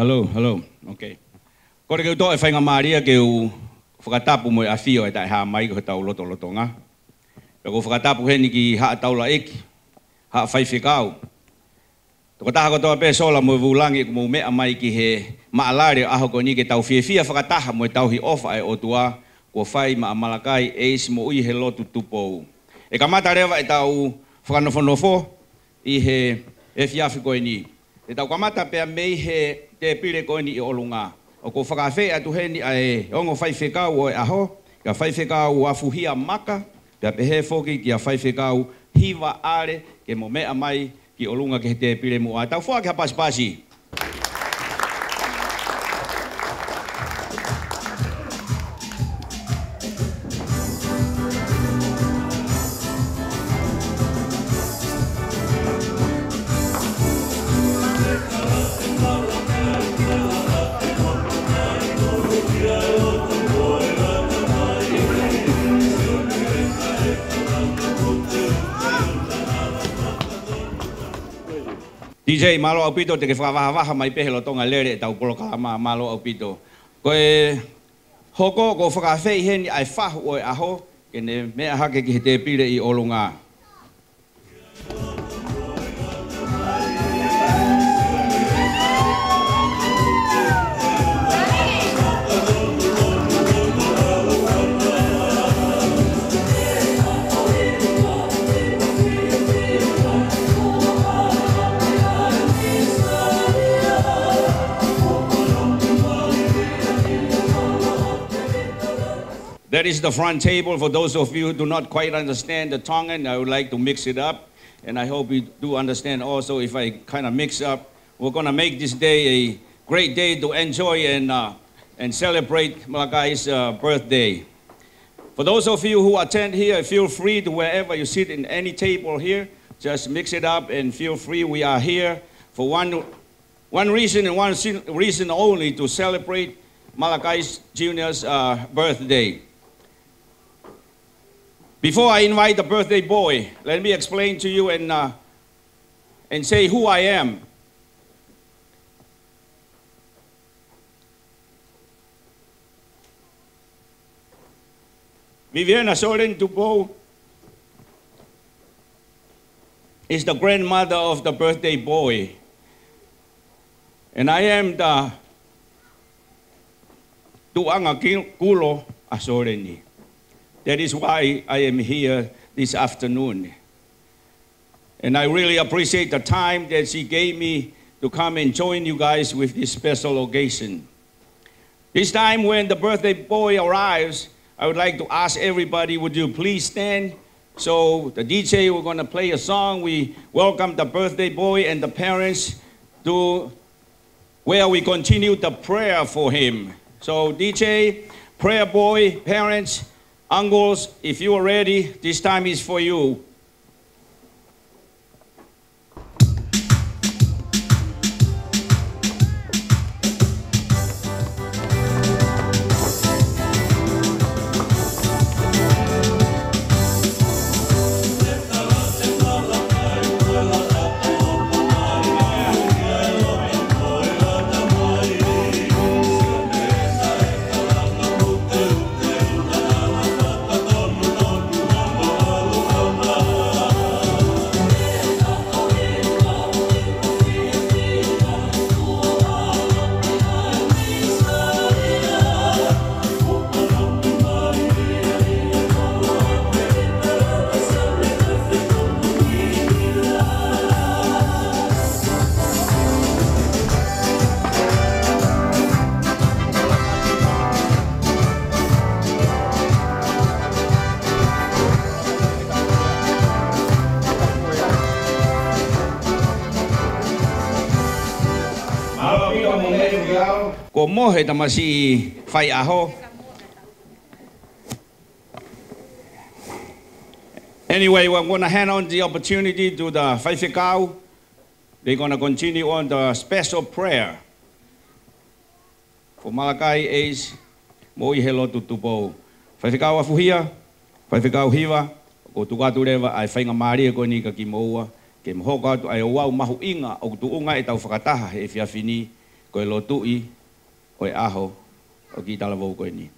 Hello, hello. Okay. Ko re to e whainga Maria ke u whakatapu mo a fio e tai ha mai ko tau loto nga. Ko whakatapu he ni ki ha taula eki. Ha whai whikau. Ko taha ko toa pe sola mo vulangi ko mo mea mai ki he maalare aho ko ni ke tau whiwhia whakataha mo tau hi ofa e o tua ko fai ma Malakai Ace mo i he lotu tupou. E kamata rewa e tau whakanofo i he fiafi koe ni. E tau kamata pia mei he te pire koe ni I olunga. O ko whakawhi atu he ni ai ongo whai whekau o e aho, ka whai whekau afuhia maka, pia pehe whoki ki a whai whekau hiwa are ke mo mea mai ki olunga ke te pire mo a. Tau whua ke hapasi pasi. DJ malo au pito te ke whakawaha mai pehe lo tonga lere tau polo kalama malo au pito. Koe hoko ko whakawhei heni ai whahu o e aho ke ne mea hake ki he te pire I olunga. That is the front table. For those of you who do not quite understand the Tongan, I would like to mix it up. And I hope you do understand also if I kind of mix up. We're going to make this day a great day to enjoy and celebrate Malakai's birthday. For those of you who attend here, feel free to wherever you sit in any table here, just mix it up and feel free. We are here for one reason and one reason only, to celebrate Malakai's Jr.'s birthday. Before I invite the birthday boy, let me explain to you and say who I am. Viviana Soren Tupou is the grandmother of the birthday boy. And I am the Tuanga Kulo Asoreni. That is why I am here this afternoon. And I really appreciate the time that she gave me to come and join you guys with this special occasion. This time when the birthday boy arrives, I would like to ask everybody, would you please stand? So the DJ, we're going to play a song. We welcome the birthday boy and the parents to where we continue the prayer for him. So DJ, prayer boy, parents, uncles, if you are ready, this time is for you. Ko mohe tamasi fai aho. Anyway, we're going to hand on the opportunity to the Whaiwhekau. They're going to continue on the special prayer for Malakai Ace mo I he lotu tupou. Whaiwhekau afuhia, Whaiwhekau hiwa, ko tukatu rewa ai whainga maria ko ni ka ki moua, ke mohoka atu ai wau mahu inga o tuunga e tau whakataha he whiawhini ko e lotu I o e aho o ki tala vau koe ni.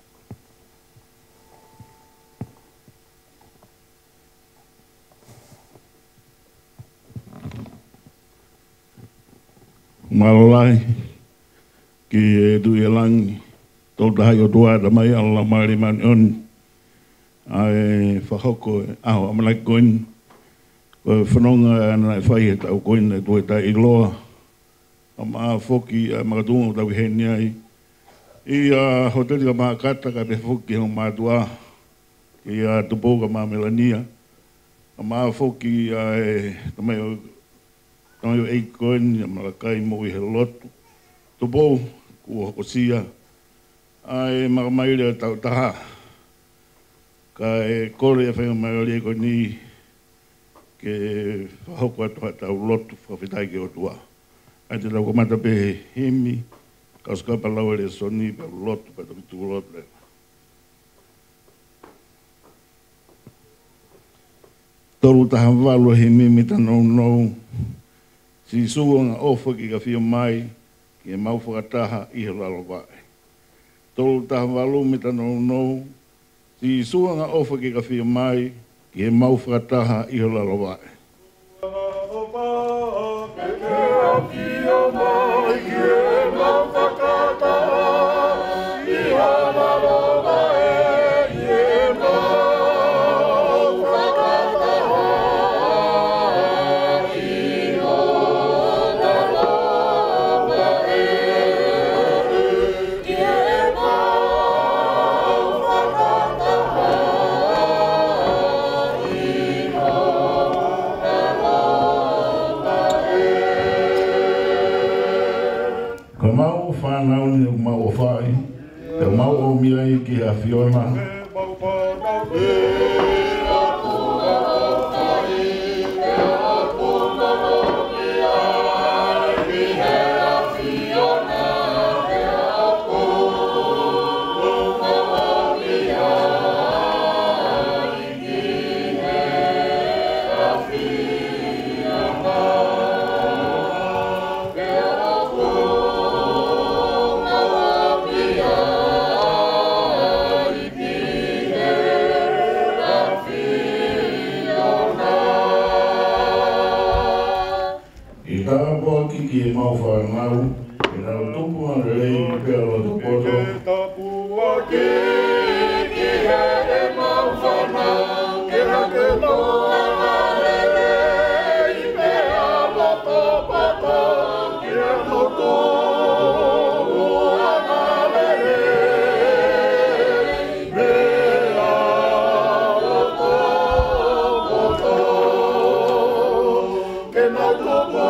Malolai ki e tu e langi Tau taha o tua da mai ala maari mani on. Ai whahoko e aho amalai koin. Ko whanonga ana e whai e tau koin e tue tai iloa. A maa whoki a makatunga o tau heni ai. I a hoteli ka maa kata ka pe whoki ho maa tua. I a tupo ka maa melania. A maa whoki a e tamai o e koin a malakai mo i he lotu. Tupo kua hokosia. Ai makamaile a tau taha. Ka e kore e whainga mai ole ko ni ke whahoko atu tau lotu whawhitai ke o tua. Ai te tau komata pe himi, ka skapa lau ele soni pe lotu pe toki tu lotu le. Toru taha walu himi mita nou. Si suonga ofa ki ka whio mai, ki e mau whakataha i he lalo wae. Toru taha walu mita nou. Si suanga ofa ki ka whio mai, ki e mau whakataha i ho lalo wae. Whanau ni o mau o whai, te mau o miai ki a Fiona. Ki e mau whanau, e nau tupu a rei pia lo te poto. Ke tapua ki e mau whanau, ke hake loa na rei pia lo te poto. Ke moto ua na rei pia lo te poto. Ke nau tupu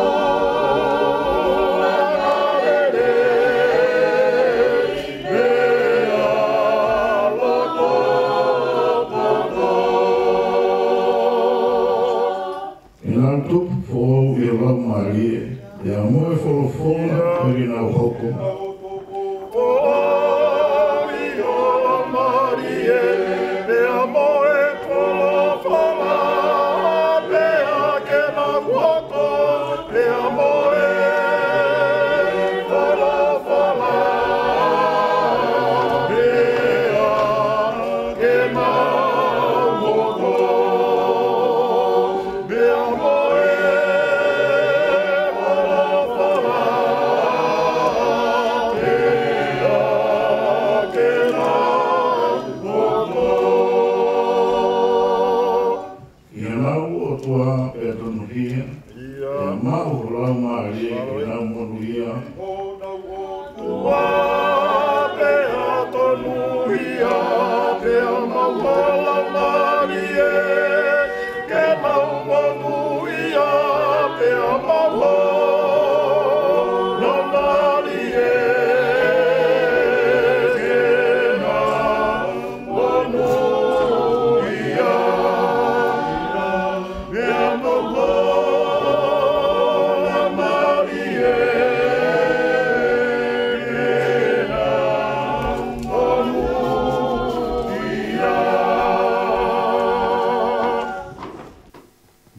e a moe wholofona kari nau hoko. O i o la marie, e a moe wholofona, pe a ke na hoko, e a moe wholofona, pe a ke na hoko, pe a moe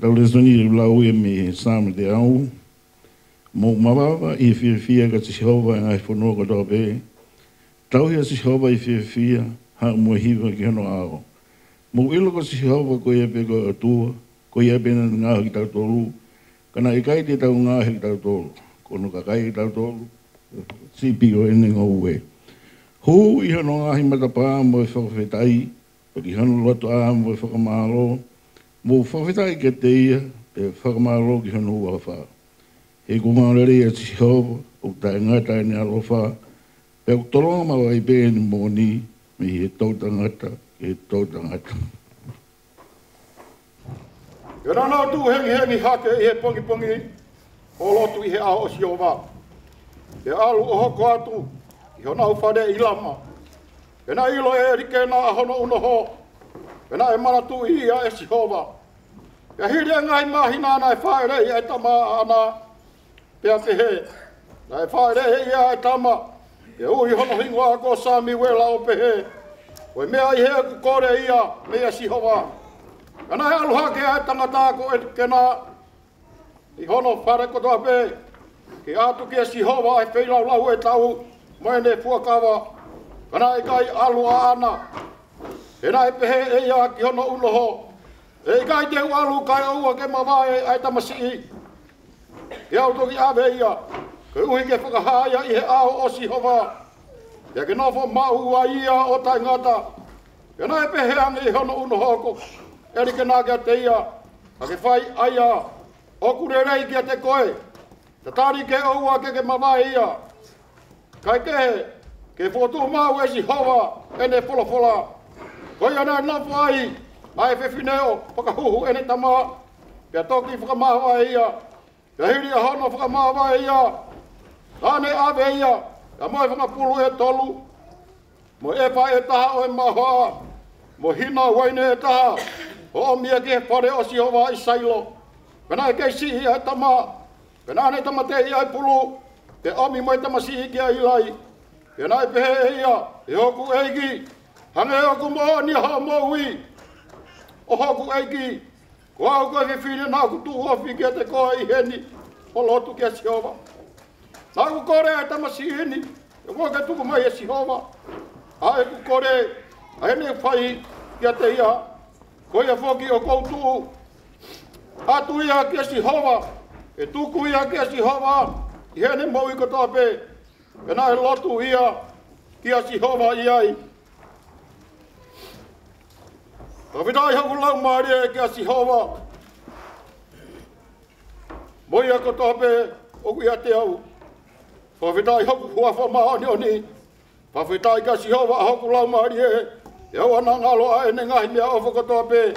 Taulesoni lau e me sāma te au. Mō mawawa i whiawhia ka Tishihova ngai whanua ka tō pē. Tauhia Tishihova i whiawhia ha mua hiwa ki hano ao. Mō ilo ka Tishihova ko ia pē ko atua, ko ia pē na ngā ki tau tolu. Kana i kai te tau ngā ki tau tolu. Kono ka kai ki tau tolu. Sipi o ene ngau ue. Hu I hono ngahi matapa mo e whakawhetai, paki hano loto a mo e whakamaro, mo whakawhetai ke te ia, e whakamaro ki hono ua wha. He kumarere e Jehova, o tae ngata e ne alofa, e o toronga mawa I pe ni moni, me he tautangata, he tautangata. E rana tu hengi hake I he pongi, o lotu I he ao o Jehova. E alu o hoko atu, I hona whare I lama. E na ilo e rike na hono uno ho, e na e manatu I a e Jehova. E hiri ngai mahina na e whaere I e tama ana, pia te he. Na e whaere I a e tama, e ui hono hingoa ko Sami wela o pehe. Oe mea I he ku kore ia, mea Jehova. E na e alu hake a e tangata ko e rike na, I hono whare kotoa pe, ke atu ke Jehova e whailau lau e tau, moe ne fuakawa, kana e kai alu a ana. E na e pehe e ia ki hono uloho, e kai te alu kai aua ke mawae ai tamasi I. Ke au toki ave ia, ke uhi ke whakahaya I he ao o Jehova. Ia ke nofo mau a ia o tai ngata. Ke na e pehe ange I hono uloho ko, eri ke nā kia te ia, a ke whai aia, o kurerei kia te koe. Te tari ke aua ke mawae ia. Kai ke whotu mau e Jehova, e ne wholofola. Koi ana nofo ai, ai whewhineo, whakahuhu e ne tama, pia toki whakamawa ia, pia hiri a hono whakamawa ia, ane ave ia, a moe whakapulu e tolu, mo e wha e taha o e mahoa, mo hina waine e taha, o omia ke whare o Jehova I sailo, pena e kei sihi e tama, pena ane tama te ia e pulu, te omi mo e tama sihi ki a ilai, pena e pehe e ia, e hoku eigi, hange hoku mo ni ha mo ui, o hoku eigi, ko au koe whiwhine nā ku tuhofi kia te koa I heni, o lotu kia Jehova. Nā ku kore e tama sihini, e mua ke tuku mai e Jehova, a e ku kore, a hene whai kia te ia, ko ia whoki o koutu, atu ia kia Jehova, e tuku ia kia Jehova, I hene mo I kotoa pe, e nā e lotu ia kia Jehova I ai. Ka whitai haku lau maari e kia Jehova. Moi a kotoa pe o kui a te au. Ka whitai haku huafa maani o ni. Ka whitai kia Jehova haku lau maari e au ana ngalo a ene ngahi mea o whakotoa pe.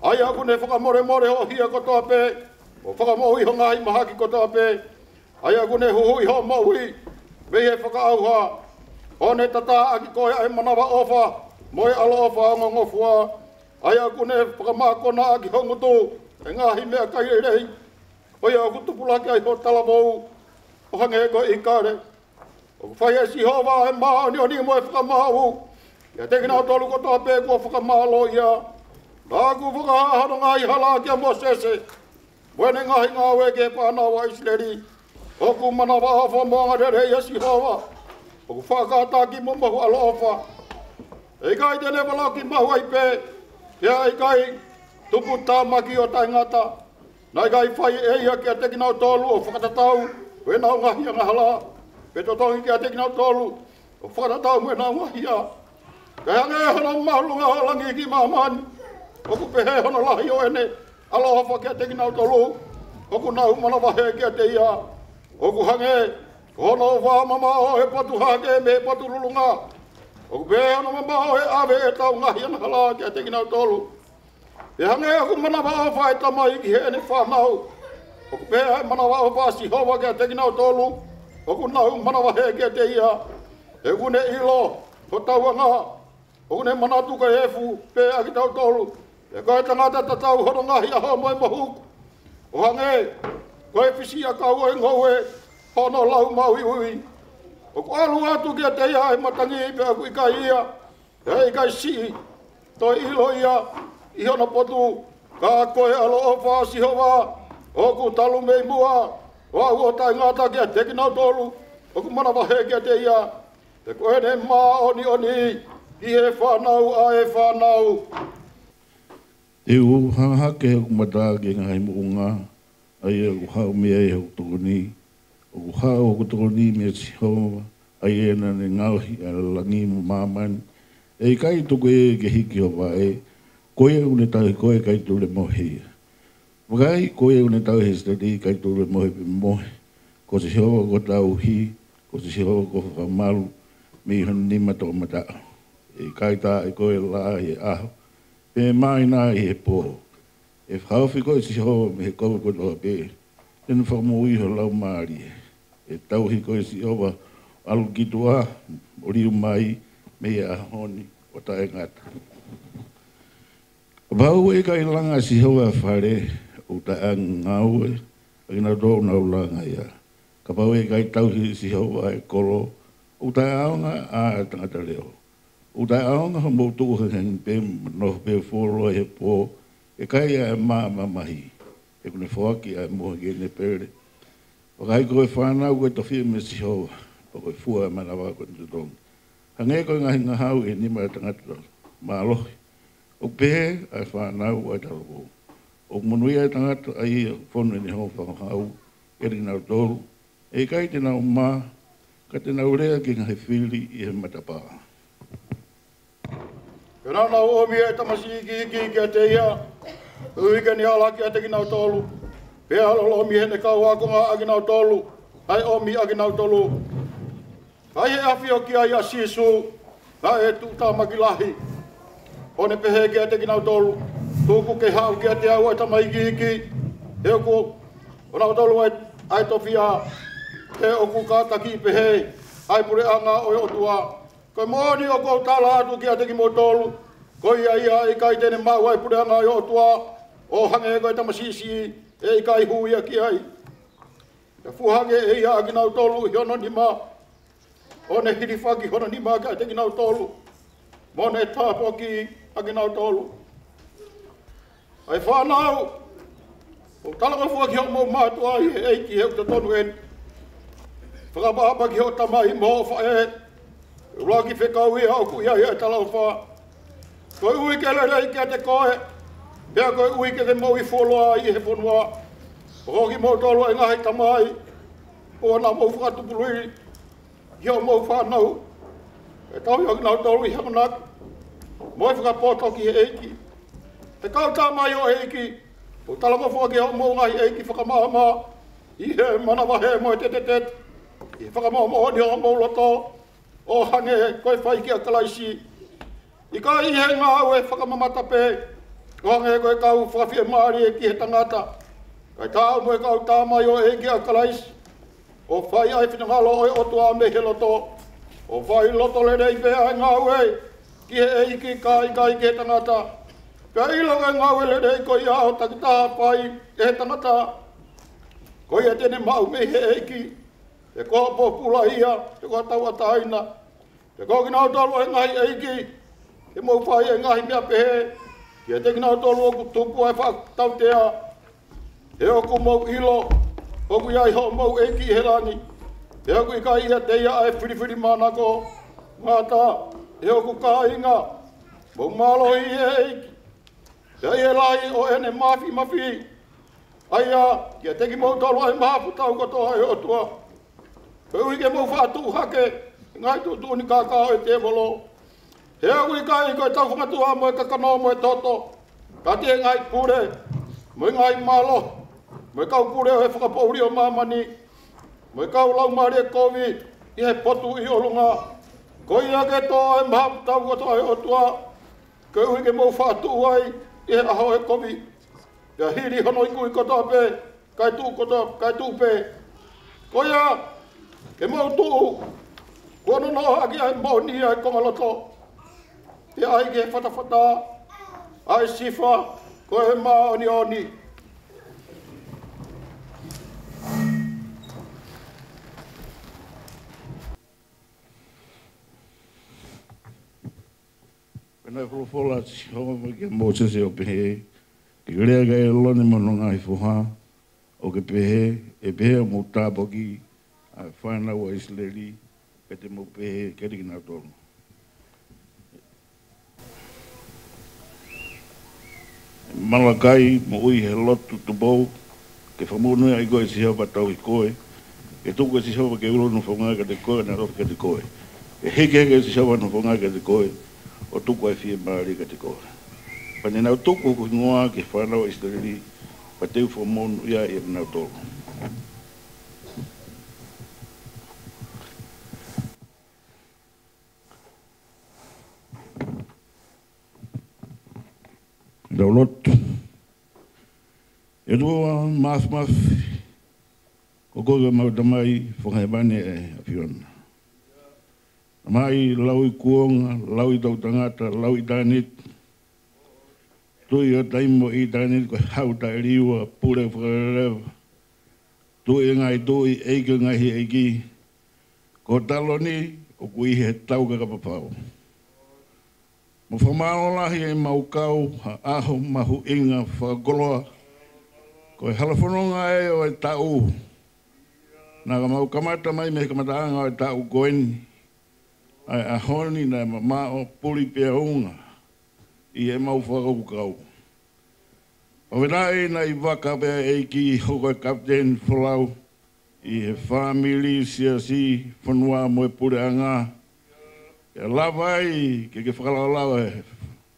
Ai aku ne whakamore o hia kotoa pe. O whakamohi ho ngahi mahaki kotoa pe. Ai aku ne huhui ho maui. Vehe whakaauha. O ne tata aki koe ai manawa ofa. Moi alo ofa o ngongofua. Ai aku ne whakamakona aki hongutu. E ngahi mea kai rei. Oi aku tupulaki ai ho talavou. O hange ko I kare. O whai e Jehova e maani o ni mo e whakamau. Ia tekina o tolu kotoa pe kua whakamalo ia. Nā ku whakahahano ngai hala kia Mosese. Wene ngahi ngā weke pānawa Israeli. O ku manawa awha moanga rere ia Jehova. O ku whakataki mo mahu alo awha. E kai tene walaki mahu ai pe. Ia e kai tupu tāmaki o tai ngata. Nai kai whai e ia kia tekina o tolu o whakatatau. Wena o ngahi anga hala. Pe totongi kia tekina o tolu. O whakatatau wena o ngahi ia. Kai hange hono mahulunga o langi ki mahamani. O ku pehe hono lahi o ene. Alo hafa kia tekina o tolu. O ku nahu manawahe kia te ia. O ku hange hono whamama o he patu hake me he patu lulunga. O ku pehe hono mama o he ave e tau ngahi anga hala kia tekina o tolu. E hange o ku manawa o whae tamai ki he ene whanau. O ku pehe manawa o wha Jehova kia tekina o tolu. O ku nahu manawahe kia te ia. E ku ne ilo ho tauanga. O ku ne manatu ka hefu pe aki tau tolu. E koe tangata tatau hono ngahi aho moe mahuku. O hange, koe pisi a kau e ngoe, hono lau maui ui. O ku alu atu kia te ia e matangi pe aku ika ia. E ika si, toi ilo ia, I hono potu, ka koe alo o wha Jehova. O ku talu mei mua, o au o tai ngata kia tekina tolu. O ku manawahe kia te ia. E koe ne maa oni, ki he whanau a e whanau. E o hake o mata ke ngai muunga ai o hau mea e o tokoni o hau o tokoni me Jehova ai ena ne ngauhi a langi mo maman. E kai tuku e ke hiki o wae, koe une tau koe kai tule mohe. Wakai koe une tau he stadi kai tule mohe pe mohe. Ko se hova ko tau hi, ko se hova ko whamalu, mi hon nima tō mata. E kai tā e koe la e aho. Pe mai nā e he pō. E whawhi koe se hova me he koe ko tō pe. Tēnu whamui ho lau maari. E tau hi koe se hova alu ki tua, o riu mai, me a honi o tae ngata. Wau e kai langa si hoa whare o tae ngau e, a kina tō nau langa ia. Ka pau e kai tauhi si hoa e kolo, o tae aonga a tangata leo. O tae aonga ho mou tuku heng pe no pe fōroa he pō, e kai a maa mahi, e kune whaki a moha ki ne pere. O kai koe whanau koe tawhia me si hoa, pa koe fua e manawa koe te tonga. Hange koe ngahi ngahau e nima e tangata maalohi. O pehe ai whanau ai talako. O monuia e tangata ai whonu e ni hau whakahau e rinau tolu. E kai te nau mā, ka te nau rea ki ngahi whiri i he matapā. Ke nana omi e tamasi ki a te ia. Uike ni ala ki a te kinau tolu. Pea lolo omi hene kau akonga a kinau tolu. Ai omi a kinau tolu. Ai he awhio ki ai a sisu, na e tūtā makilahi. O ne pehe ki a te kinau tolu, tūku ke hau ki a te au ai tamai ki. He oku, o nau tolu ai tofia, he oku kāta ki pehe, ai pure anga o e otua. Koe mōni o kou tāla atu ki a te ki mō tolu, koe ia i kai tene mau ai pure anga o e otua, o hange koe tamasisi, e i kai huia ki ai. Te fuhange e ia a kinau tolu, hiono ni maa. O ne hiriwhaki hona ni maka te kinau tolu. Mo ne tāpoki a kinau tolu. Ai whanau. O talanga fuaki ho mō mātua i he eiki heu te tonu en. Whakapapa ki ho tamai mō whae. Raki whekau i au ku ia i talau wha. Koe ui ke le rei ki a te koe. Pea koe ui ke te mō i wholoa i he whanua. Hoki mō tolu e ngahi tamai. O na mō whakatupului. Hio mou whanau, e tau i nau tolu i hamanat, moi whakapoto ki he eiki. Te kau tā mai o eiki, o talama whaki hau mou ngai eiki whakamaha, i he manawa he moi te, i whakamaha moho ni hau mou loto, o hange koe whai ki a kalaisi. I ka i he ngā au e whakamamata pē, o hange koe kau whakawhia maari e ki he tangata. Kai tā au moe kau tā mai o eiki a kalaisi. O whai ai whinangalo oi otua me he loto. O whai loto le rei pēa e ngāue, ki he eiki kai ki he tangata. Pea ilonga ngāue le rei ko i ao takitaha whai e he tangata. Ko ia tene mau me he eiki, e koha po pula ia, e koha taua taina. E koha ki nau tolu e ngahi eiki, e mou whai e ngahi mea pehe, ki e te ki nau tolu o kutupu e whakatautea, e oku mou ilo, oku iai ho mau eiki he rangi. E oku i kai ia te ia ai whiriwhiri mānako. Ngāta, e oku ka inga. Mau mālohi e eiki. E ai e lai o ene mafi. Aia, kia teki mau tolu ai mahapu tau koto ai otua. Pe ui ke mau whātu hake, ngai tūtū ni kākā o te volo. He oku i kai koe tau whangatua mo e kakano mo e toto. Ka te ngai pure, mo i ngai mālo. Mo kau pure o he whakapauri o mamani. Mo kau lau maari e kovi i he potu i olunga. Ko ia ke tō e mahapu tau koto ai otua. Ko ui ke mau whātu ai i he aho e kovi. Ia hiri hono i kui koto pe, kai tū pe. Ko ia ke mau tū. Kono no aki ai mau ni ai kongaloto. Ia ai ke whatawhata, ai sifa, ko he maa oni. Pena wholofola si hoa mo ke mō se o pehe. Ke rea gai lone mano ngai whoha. O ke pehe, e pehe o mō tāpoki. A whanau a isleri. Ke te mō pehe, ke riki nā tonu. Malakai mo ui he lotu tu bou. Ke whamunui ai koe si hau patau i koe. ke tuku si sopa ke ulo no whonga ka te koe na rofa ka te koe. Ke heke si sopa no whonga ka te koe o tuku ai fie maari ka te koe. Pane nau tuku ko ngoa ke whanau istariri pa teu whamonu ia e nau tolu. Daulot. E rua mas ko koe mau tamai whakaibane e a whiona. Mai lau i kuonga, lau i tau tangata, lau i tānit. Tui o taimo i tānit ko hau ta riua, pure whakarewa. Tui ngai tui eike ngahi eiki. Ko taloni o kui he tau kakapapau. Mo whamāolahi e mau kau, ha aho mahu inga whakakoloa. Ko e halafononga e o e tau. Nā ka mau kamata mai me kamataanga o e tau koeni. Ai ahoni na mamao puli pia unga. I e mau whakakukau. Pawhenai na I waka pia e ki hoko e kapten Folau. I he whamili siasi whanua mo e pure anga. E lawai ke whakalalawa e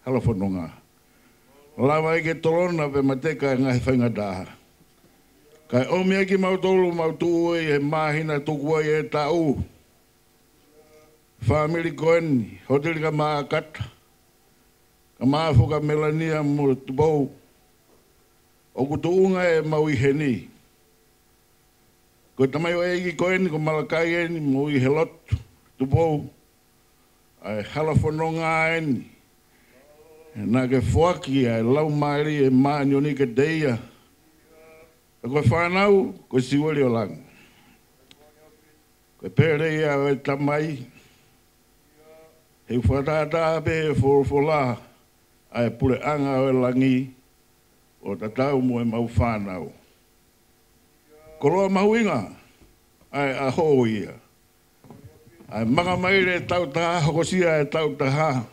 halafononga. Lawai ke tolona pe mateka e ngahi whainga daha. Kai omia ki mau tolu mau tuue e mahina tukua e tau. Family koeni, hoteli ka maa kata. Ka maa fuka melania mo tupou. O kutuunga e mau I heni. Ko tamai o egi koeni ko malakai eni mo I helot tupou. Ai halafononga eni. Nā ke whaki ai lau maari e maa nioni ke deia. E koe whanau, koe siwari o lang. Koe pere ia o e tamai. Hei whatata pe e whorwhola. Ai pure anga o e langi. O tatau mo e mau whanau. Koroa mahuinga. Ai aho ia. Ai manga maire tau taha hokosia e tau taha.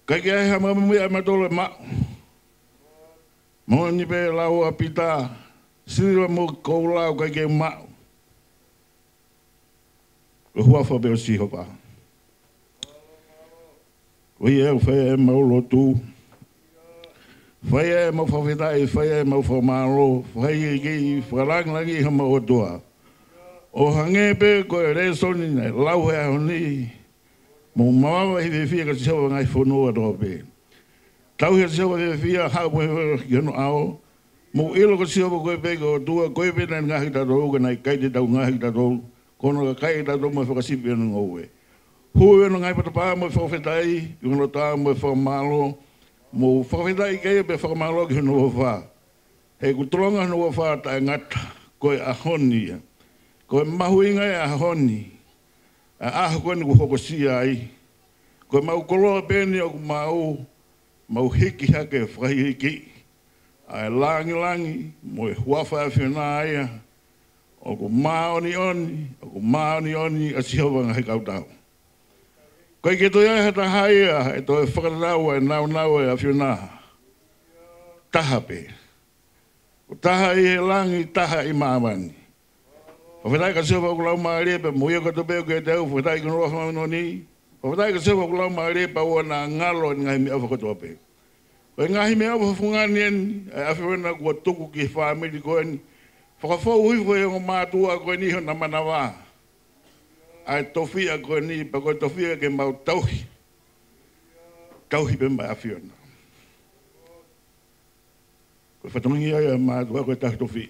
Kai ke ai hama mui ai matolo e mao. Moni pe lau a pita. Siriwa mo kou lau kai ke mao. Ko hua whape o si hopa. Ko i e whae e mau lotu. Whae e mau whawhetai, whae e mau whamaro. Whae e ki wharangangi hama o tua. O hange pe ko e resoni nei lau he ahoni. Mo mawawa hi whiwhia ka tisawa ngai whanua roa pe. Tau he tisawa hi whiwhia hau mo he hono ao. Mo ilo ka tisawa koe pe ko tua koe pe nei ngahi tatou ka nei kai te tau ngahi tatou. Kono ka kai tatou mo whakasipi anu ngauwe. Hui anu ngai patapaa mo whawhetai. Kono tā mo whamalo. Mo whawhetai kei pe whamalo ki hono wawha. Hei kutolonga hono wawha ta ngata. Koe ahoni. Koe mahuinga e ahoni. Aho koe ni kuhokosia ai. Koe mau koloa pēni o mau hiki hake whahiki. Ai langi, mo e huawha e whina aia. O ko maoni oni, a sihawanga he kautau. Koe ke toi ai hata haia, e toi whakatau e nau e a whina. Taha pe. O taha I he langi, taha I maamani. O whetai ka sewa kulau maare pe muia ka topeo ke teu, whetai ka noa whamano ni. O whetai ka sewa kulau maare pa ua na ngalo ngahi mea whakatope. O ngahi mea whafungani en, e awhiwena kua tuku ki whamiri koeni. Whakafau huifo e o mātua koeni ho na manawa. Ai tofia koeni, pa koe tofia ke mau tauhi. Tauhi pe mai awhiwena. Koe whatongi ai a mātua koe tahi tofia.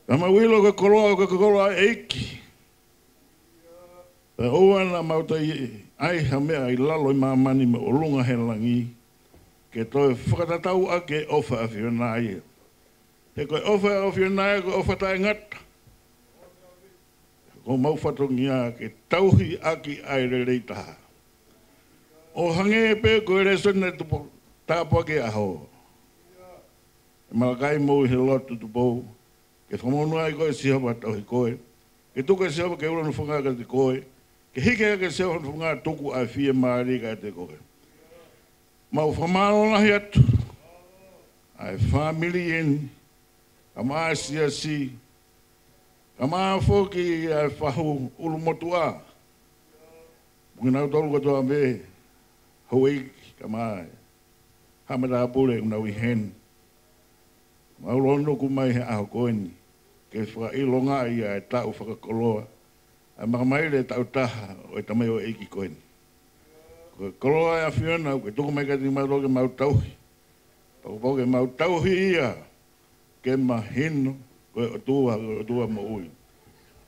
Tama wilo ka koloa eiki. E oa na mautai ai hamea I lalo I mamani me o lunga he langi. Ke toi whakatatau ake ofa a whiwanaia. He koe ofa a whiwanaia koe ofa tai ngata. Ko mau whatongia ke tauhi aki ai rereitaha. O hange pe koe resone tupo tāpua ke aho. E malakai mou he lotu tupo. Ke whamonua ai koe sihawa tauhi koe. Ke tuka sihawa ke uranu whangaa ka te koe. Ke hike ke sihawa whangaa tuku ai whia maari ka te koe. Mau whamaro nahi atu. Ai family en. A maa siasi. Kama foki fahu ulu motua. Mungina tolu ko toa me. Hoi kama hamada pule una wihen. Maulono kumai he aho koini. Ke whaka ilonga ia e tau whakakoloa. A makamai le tau taha o e tamai o eiki koini. Ko koloa e a whiona ke tuku mai kati mauloke mau tauhi. Pau ke mau tauhi ia. Ke mahino. O tua mo ui.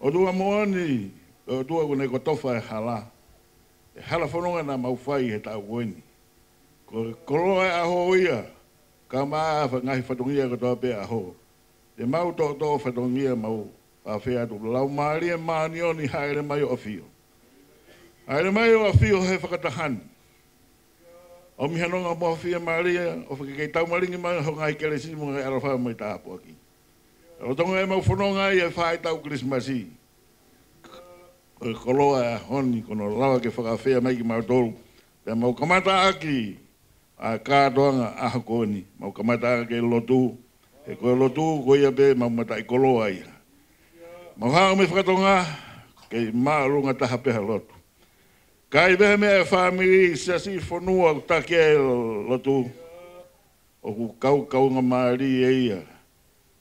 O tua mo ani, o tua kone ko tofa e hala. E hala whanonga na mau whai he tau koini. Ko koloa e aho ia, ka maa ngahi whatongia ko toa pe aho. E mau to whatongia mau whawhea tu. Lau maari e maani oni haere mai o fio. Haere mai o fio he whakatahani. O mihanonga mo fia maria, o whakikei tau maringi mai ho ngai keresi mo ngai arawha mai tāpu aki. O tonga e mau whanonga i e whae tau Christmasi. O koloa e honi kono lawa ke whakawhea mai ki mau tolu. Pea mau kamata aki a kātoanga aha koni. Mau kamata aki e lotu. E koe lotu koe ia pe mau mata i koloa ia. Mau hao me whakatonga ke maa runga taha peha lotu. Kai behe mea e whamiri siasi whanua take e lotu. O ku kaunga maari e ia.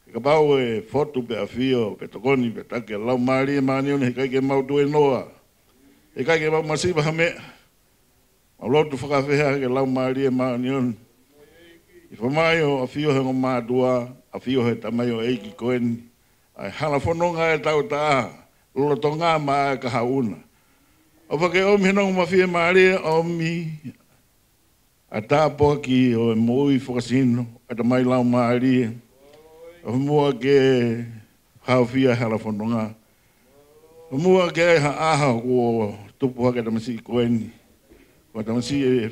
Ka pau e fotu pe a fio, pe tokoni, pe take, lau maari e maani one, he kai ke mau tu e noa. He kai ke mau masiba ha mea. Mau lotu whakawhea ke lau maari e maani one. I whamai o a fio he ngo mātua, a fio he tamai o eiki koeni. Ai hala whanonga e tau taa, lolo tonga maa e ka hauna. O whake omi he nongo mawhia maari e omi, a tāpoa ki o e moi whakasino, a tamai lau maari e. O mua ke hawhia hala whanonga. O mua ke ha aha o tupu hake tamasi koeni. O tamasi e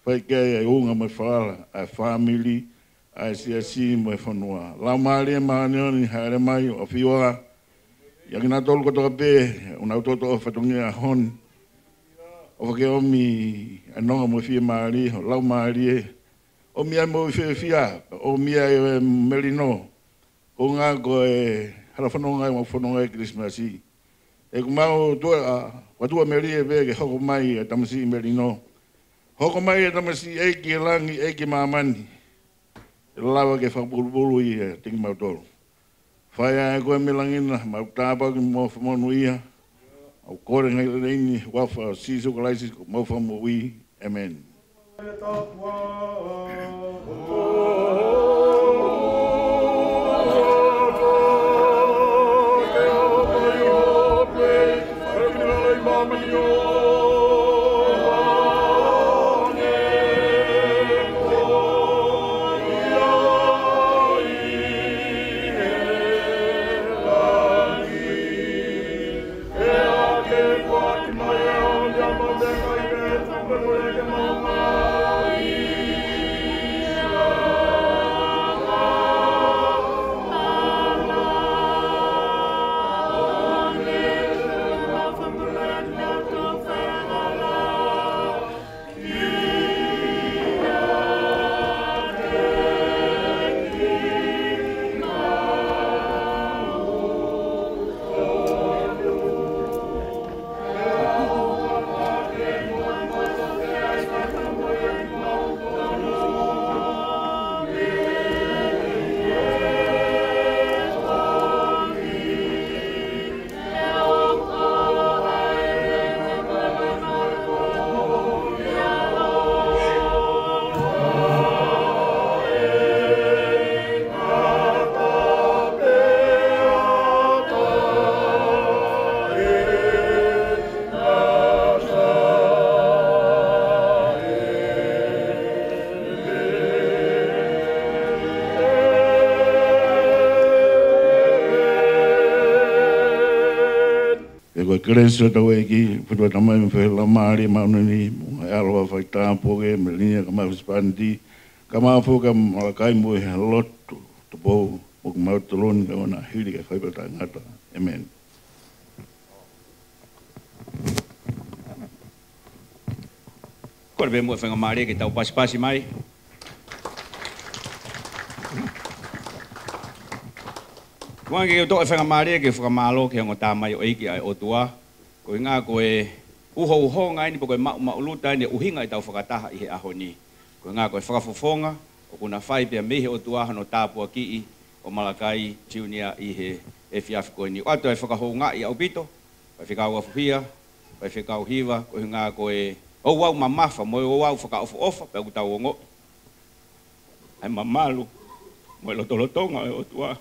whai ke e unga mai whaala, a family, a siasi mai whanua. Lau maari e maanioni haere mai o whioa. Iaki nā tolu kotoka pē, o nau toto o whatongi a honi. O whake omi anonga mo whia maari, o lau maari e. O mia mo whia, o mia e merino. O ngā ko e hala whanonga e mau whanonga e Christmasi. E kumau watua meri e vege hoko mai e tamasi merino. Hoko mai e tamasi eiki e langi, eiki mamani. E lawa ke whakpulupulu i e tingi mau tolu. Whaia e koe melangina, mau tāpau ki mau whamonu ia. Au kore ngai reini, wafa sisu kalaisis ko mau whamu ui. Amen. Kerenso tau e ki, putua tamai me whela maari maunani, e aloha whai tāpoke, me linia ka mawhispandi, ka mawhuka malakai mo e lotu, te pou, o ka mautoloni ka wana hiri ka whaipata ngata. Amen. Kore be mo e whenga maari ki tau pasi mai. Tuang ke to fa ngamaria ke fa malo ke ngota mai o iki ai o tua. Ko nga ko e uho ngai ni poko ma luta ni uhinga i tau whakataha i he aho ni. Ko ngā koe whakafofonga, o kuna whai pia mehe o tuaha no tāpua ki i o Malakai Junior i he e whiawhi koe ni. O atu e whakahou ngā i au pito, pai whikau afuhia, pai whikau hiwa, ko ngā koe o wau mamafa, mo o wau whakaofu ofa, pe kutau o ngoi. Ai mamalu, mo e lotolotonga o tuaha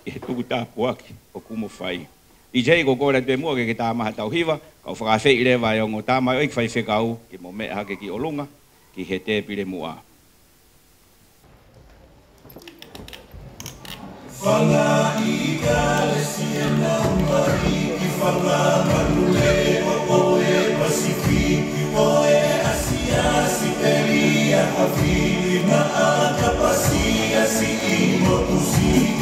i he tuku tāpua ki o kumo whai. I jei ko kore te mua ke tā maha tau hiwa, kau whakawhei i rewa e o ngō tā mai oik whai whikau ki mo mea hake ki o lunga, ki he te pire mua. Whanga i galesi e naumari, ki whanga manule o oe Pasifiki, oe Asia, Siberia, Hawaii, na a kapasia si i motusiki.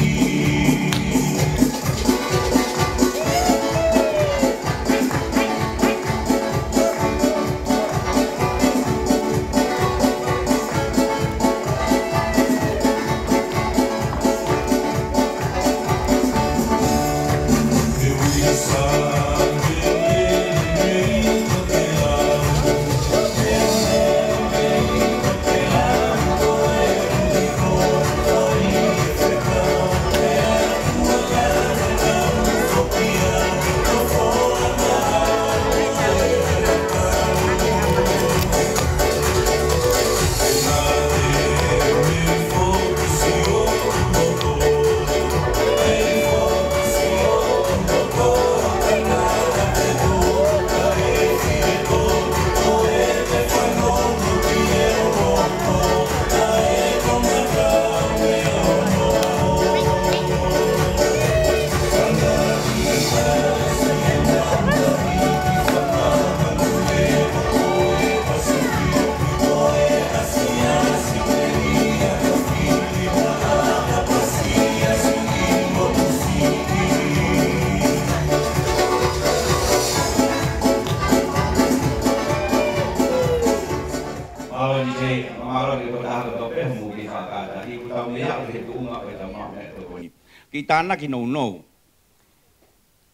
Ki tāna ki nou nou.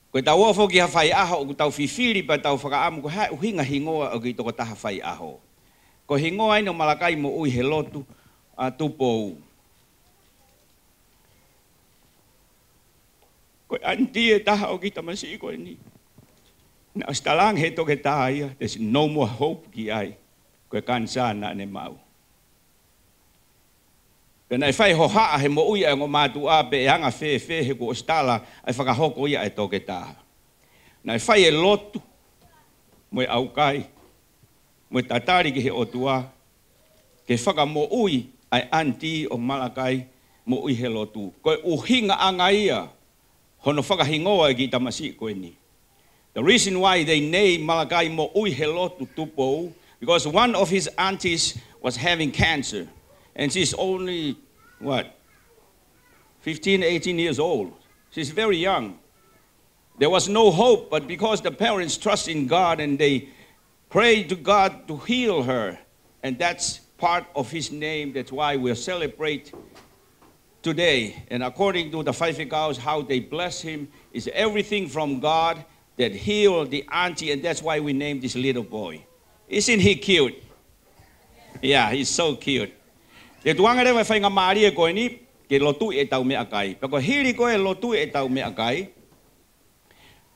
Koe tau ofo ki ha whai aho o ku tau whiwhiri pa tau whakaamu ko hai uhinga hingoa o ki toko taha whai aho. Ko hingoa ino Malakai mo ui he lotu a tupou. Koe anti e taha o ki tamasi koe ni. Na stalang he toke taha ia, there's no more hope ki ai. Koe kansana ne mau. Pena e whai ho haa he mo ui e ngō mātu a pe e anga whē he ko ostala ai whakahoko ia e toke taha. Na e whai e lotu mo e aukai, mo e tatari ki he otua, ke whaka mo ui ai anti o Malakai mo ui he lotu. Koe uhinga anga ia, hono whakahingoa e ki tamasi koe ni. The reason why they name Malakai mo ui he lotu tupou, because one of his aunties was having cancer. And she's only, 15, 18 years old. She's very young. There was no hope, but because the parents trust in God and they pray to God to heal her, and that's part of his name, that's why we celebrate today. And according to the Whaiwhikaos, how they bless him is everything from God that healed the auntie, and that's why we named this little boy. Isn't he cute? Yeah, he's so cute. Te tuanga rewa whainga maari e koe ni, ke lotu e tau mea kai. Pako hiri koe lotu e tau mea kai,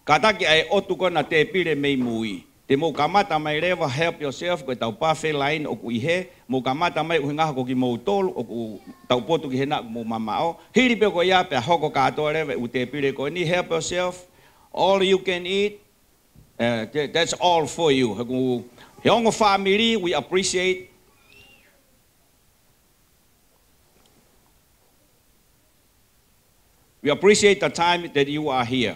kataki ai otu koe na te pire mei mui. Te mou kamata mai rewa help yourself, koe tau pawhi line o ku ihe, mou kamata mai uhi ngaha ko ki mou tolu, o ku tau potu ki hena mou mamao. Hiri pe koe ia pe hoko katoa rewa u te pire koe ni, help yourself, all you can eat, that's all for you. He ongo family, we appreciate. We appreciate the time that you are here.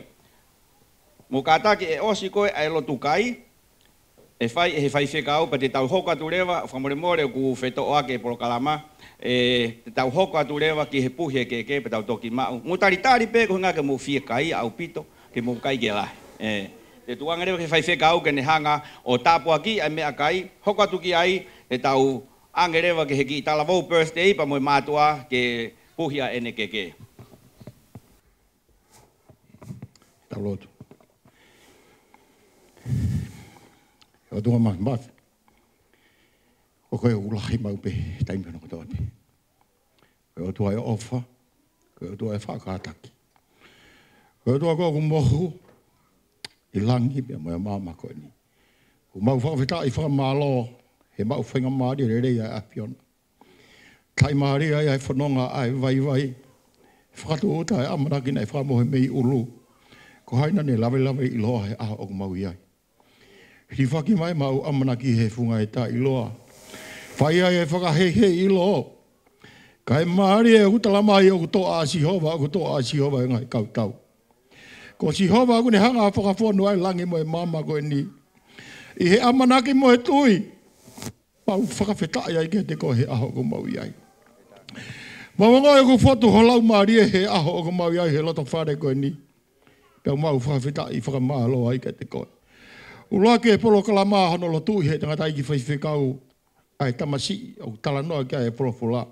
Mo kataki e osi koe ai lotu kai, e whai whekau, pa te tau hoka tu rewa, whamoremore ku whetoa ke porokalama, te tau hoka tu rewa ki he puhi e ke pa tau toki mau. Mo taritari pe ko ngā ke mo whia kai au pito, ke mo kai ke lai. Te tuanga rewa ke whai whekau ke ne hanga o tāpua ki ai mea kai, hoka tu ki ai, te tau ange rewa ke he ki talavou birthday, pa mo mātua ke puhi a ene ke. Taloto. O tua mai mai. O koe ulahi mau pe taimi no kotoa pe. O tua e ofa. O tua e whakataki. O tua ko mohu. I langi pe mo mama ko ni. O mau whawhita i whamalo. He mau whenga maari rere ai apiona. Kai maari ai ai whanonga ai vai vai. Whakatu o tai amaraki nei whamohe mei ulu. Ko haina ne lawe i loa he aha o mau iai. Hi whaki mai mau amanaki he whunga e ta i loa. Whai ai e whakahehe i loa. Kai maari e utala mai o kuto a Sihova, o kuto a Sihova e ngai kautau. Ko Sihova kune hanga whakawhonu ai langi mo e mama ko e ni. I he amanaki mo e tui. Pau whakawhetai ai ke te ko he aho o mau iai. Mawango e ku whotu holau maari e he aho o mau iai he loto whare ko e ni. Pau mau whakawhetai whakamahalo ai ke te ko. Uloa ke polo kalama hono lo tui he tangata iki whaiwhekau ai tamasi o talanoa kia e polo fola.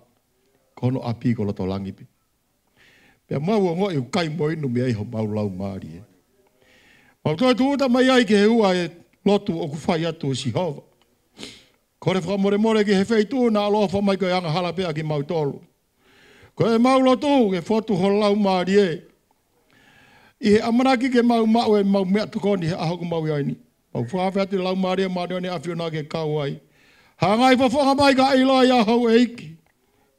Kono api ko loto langipi. Pea mau o ngoi u kai mo inu mea iho mau lau maari e. Mau toi tuuta mai ai ke he ua e lotu o ku whai atu o Sihova. Kore whamore more ki he wheitu na aloha whamai koe anga halapea ki mau tolu. Ko e mau lotu ke whotu ho lau maari e. I he amanaki ke mau mau e mau mea tukoni he aho ku mau iaini. Mau whawhati lau maari e maari ane awhiona ke kau ai. Hangai whawhanga mai ka iloa ia hau e iki.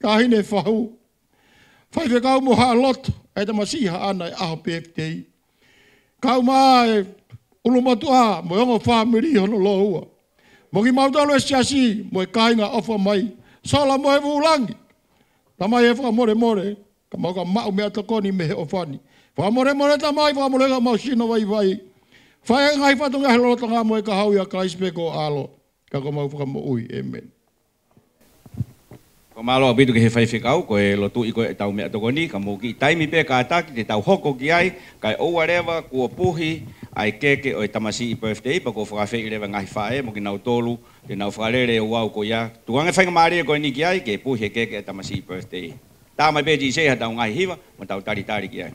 Ka hine whahu. Whaiwe kau mo haa loto. E ta masiha ana e aho PFTI. Kau maa e ulumatua mo yongo whamiri hono lohua. Mo ki mautalo e siasi mo e kainga ofa mai. Sola mo e vulangi. Tamai e whamore more. Ka mau ka mau mea tokoni me he ofani. Whamore more tamai whamore ka mau sino vai vai. Whai ngai whatunga he loto ngā mo e ka hau ia Christpeko alo. Ka ko mau whakamo ui. Amen. Ko malo abitu ke he whaiwhekau, ko e lotu i koe e tau mea tokoni, ka mō ki taimi pē ka ataki, te tau hoko ki ai, kai o wharewa, kua puhi, ai keke o e tamasi i birthday, pa ko whakawhi i rewa ngahi whae, mo ki nau tolu, te nau whakarere o wau ko ia. Tuanga whainga maari e koe ni ki ai, ke puhi e keke e tamasi i birthday. Tā mai pē jise ha tau ngahi hiwa, mo tau tari ki ai.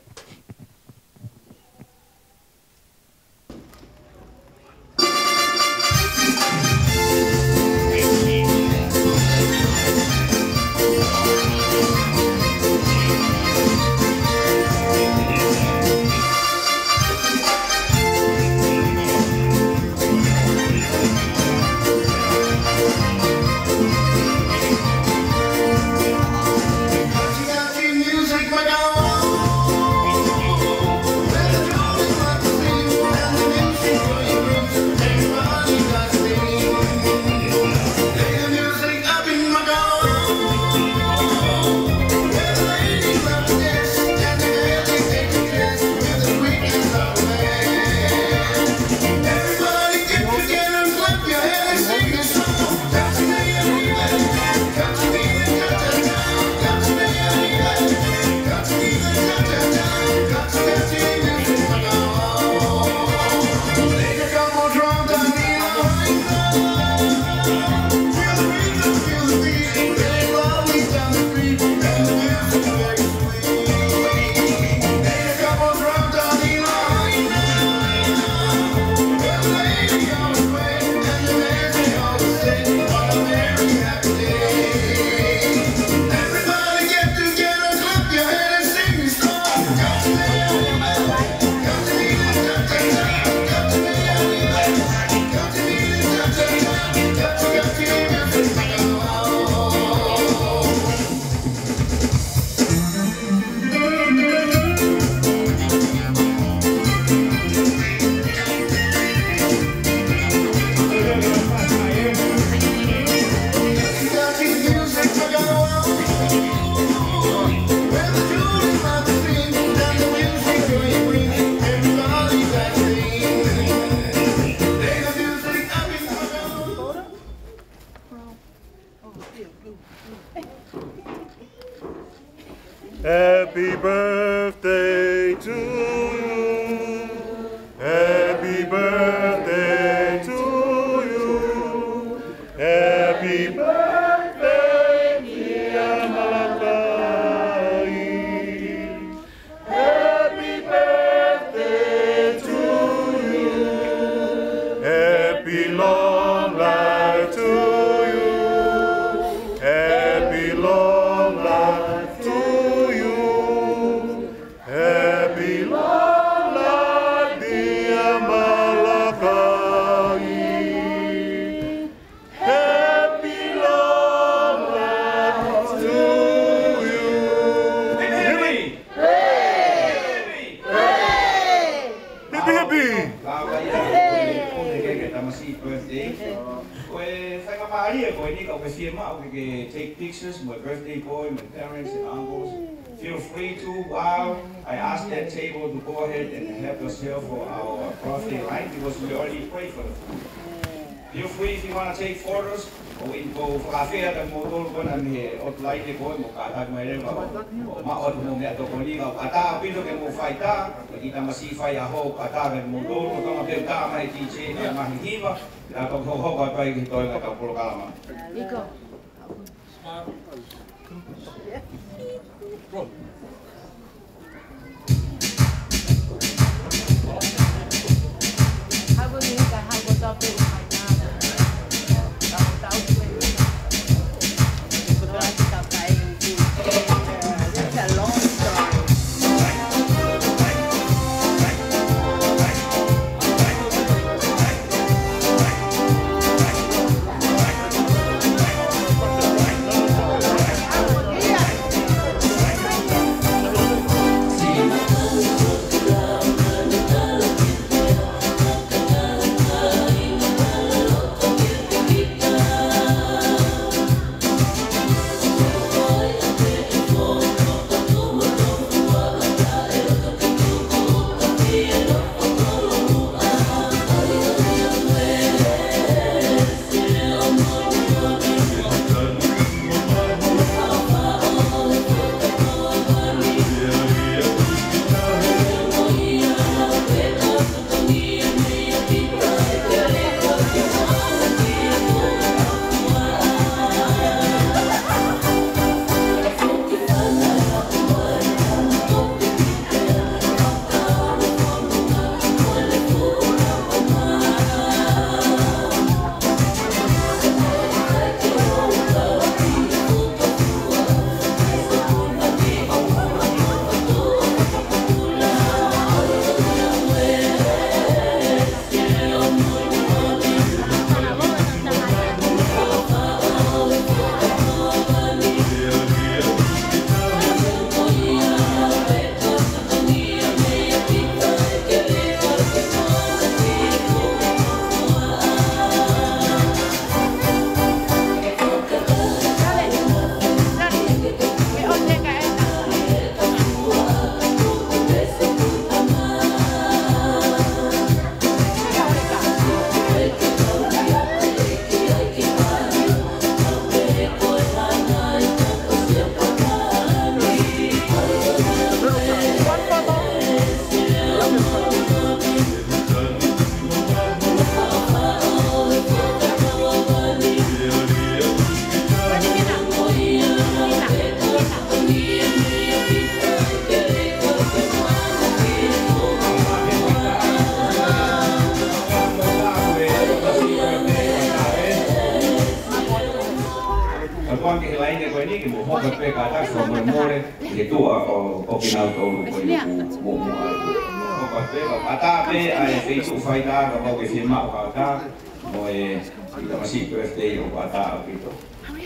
Happy birthday to you. Happy birthday to you. Happy birthday, dear Malakai. Happy birthday Happy long life to you. Happy long life to you. Happy long life, dear Malakai. Happy long life to you. Hippie, hippie. Take pictures, my birthday boy, my parents and uncles. Feel free to, while I ask that table to go ahead and help us here for our birthday line because we already prayed for the food. Feel free if you want to take photos. O info cafe at motor ko na ni outline ko mo kata mo rin ko maot mo ni ato ko ni kata pino ke mo faita kita masify ako kata mo motor ko ka mabenta mai DJ na mahihiba ato ko ho ka pa ito na ka pulo kalama iko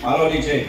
Hello DJ.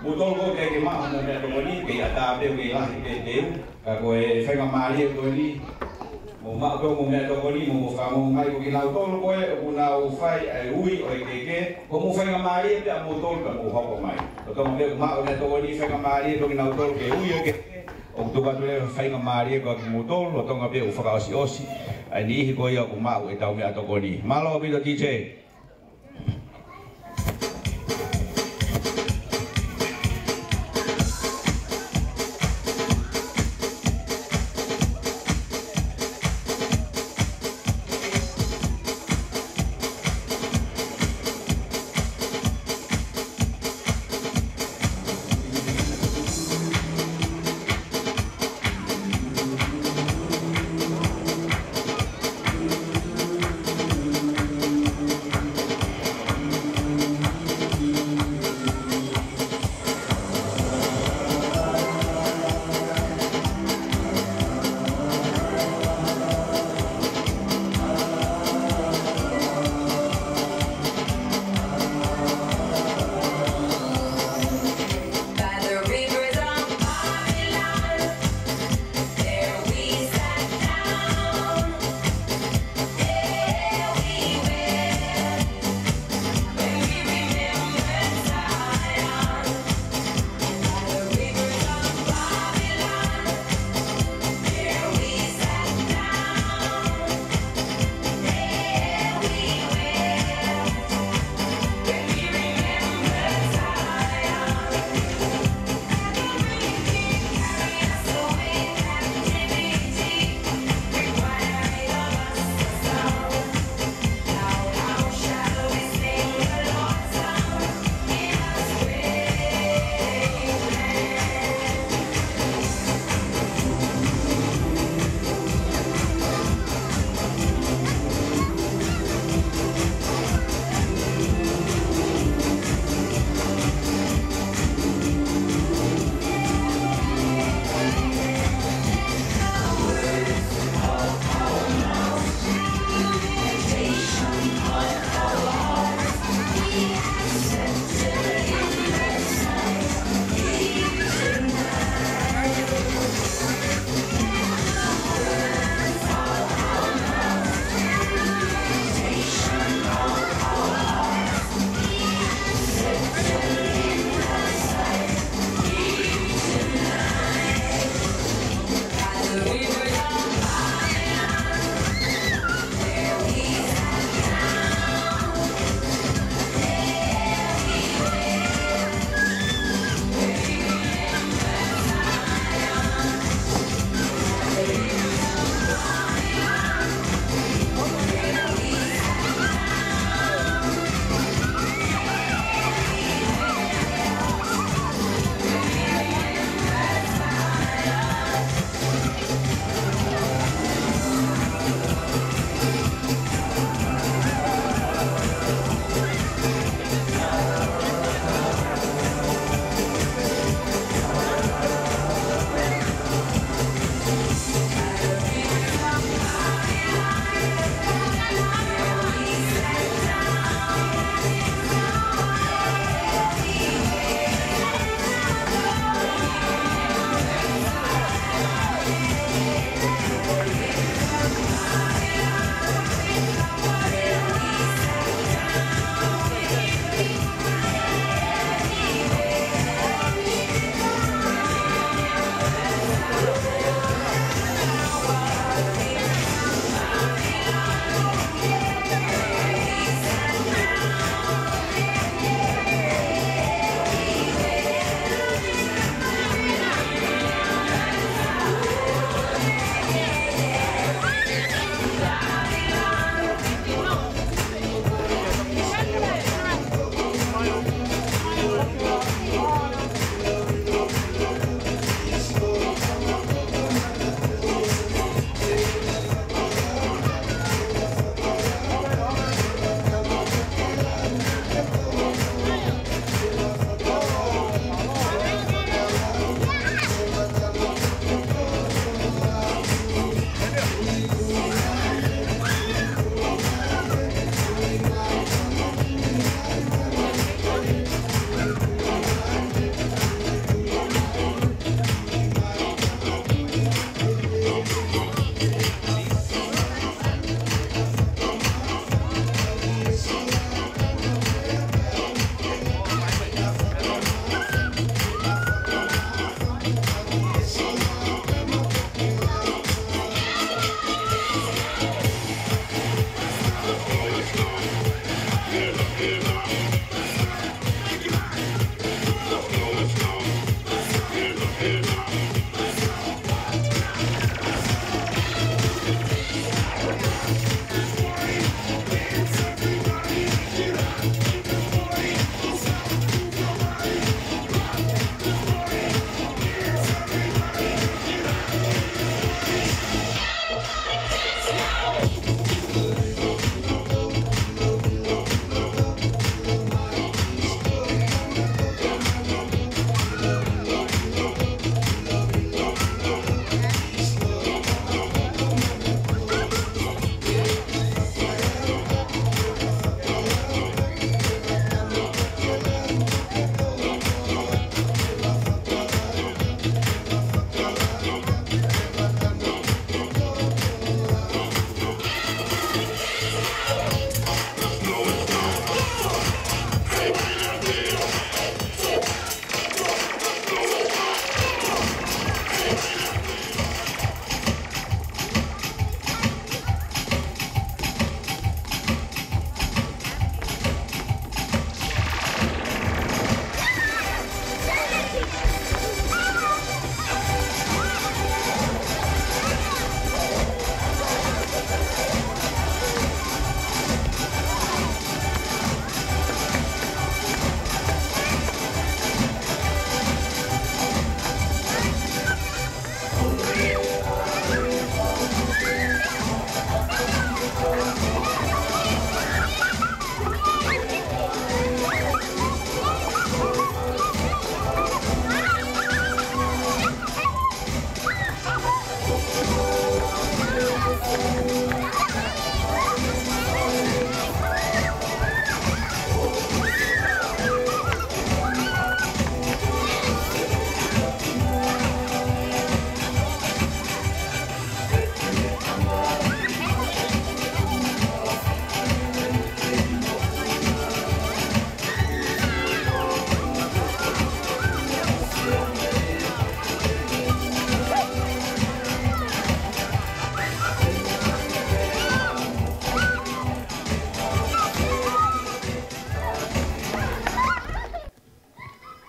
Mutol ko ke ma mo me to ni ke ata be ke la ke te ka ko e fa ma mari ko ni mo ma ko mo me to ni mo fa mo mai ko ki la tol ko e una u fai e ui o ke ko mo fa ma mari pe mo tol ka mo ho ko mai to mo be ma o me to ni fa ma mari to ki la tol ke ui ke o to ka le fa ma mari ko mo tol lo to nga be u fa osi osi ai ni ko ya ko ma o e ta me to ko ni malo bi to DJ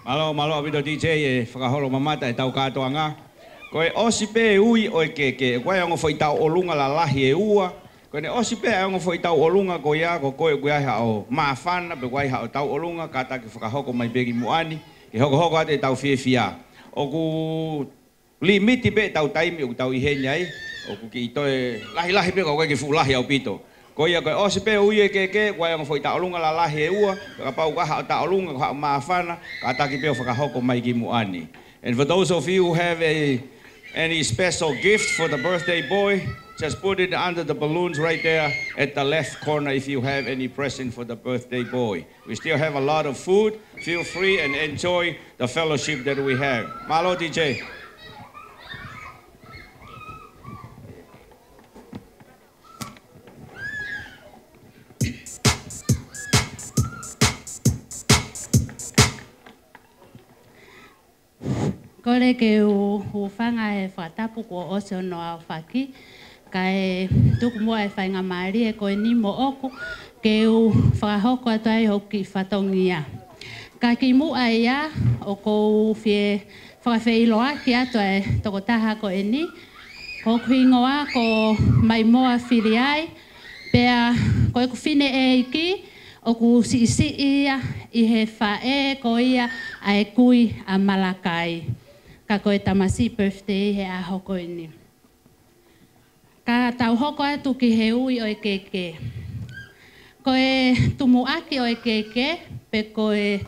Malo abito DJ e whakaholo mamata e tau katoa ngā. Koe osi pē ui o e keke, koe ango whai tau olunga la lahi e ua. Koe ne osi pē ango whai tau olunga ko ia, ko koe koe aiha o maafana, pe koe aiha o tau olunga, kata ki whakahoko mai peki muani, ki hoko ate tau whiawhia. O ku limiti pe tau taimi o ku tau ihenya ai, o ku ki itoe lahi pe koe ki fulahi au pito. Ko ia koe osi pe ui e keke, koe ango whai tau olunga la lahi e ua, ka pau kaha o tau olunga, ko hao maafana, kata ki pe o whakahoko mai ki muani. And for those of you who have any special gift for the birthday boy, just put it under the balloons right there at the left corner if you have any present for the birthday boy. We still have a lot of food. Feel free and enjoy the fellowship that we have. Malo DJ. Kore ke u whanga e whatapu ko ose no au whaki, ka e tuku mua e whainga maari e koe ni mo oku, ke u whakahoko atu ai hoki whatongia. Ka ki mua ia o kou whie whakawheiloa ki atu e toko taha ko e ni, ko kuingoa ko mai moa whiri ai, pea koe ku whine e iki, o ku si ia i he whae ko ia a e kui a Malakai. Ka koe tamasi birthday he a hoko ini. Ka tau hoko atu ki he ui o e keke. Koe tumu aki o e keke, pe koe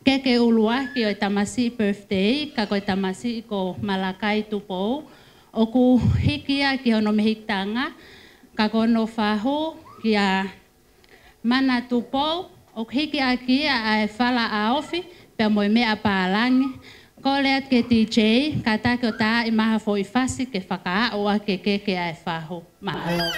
keke ulu aki o e tamasi birthday, ka koe tamasi ko Malakai tupou. O ku hiki a ki hono mehitanga, ka kono whahu ki a mana tupou, o hiki a ki a e whala a ofi, pe moe mea pālangi. Ko leat ke DJ, ka take o tā i maha fo i whasi ke whakaa o a ke keke a e whaho. Mahalo.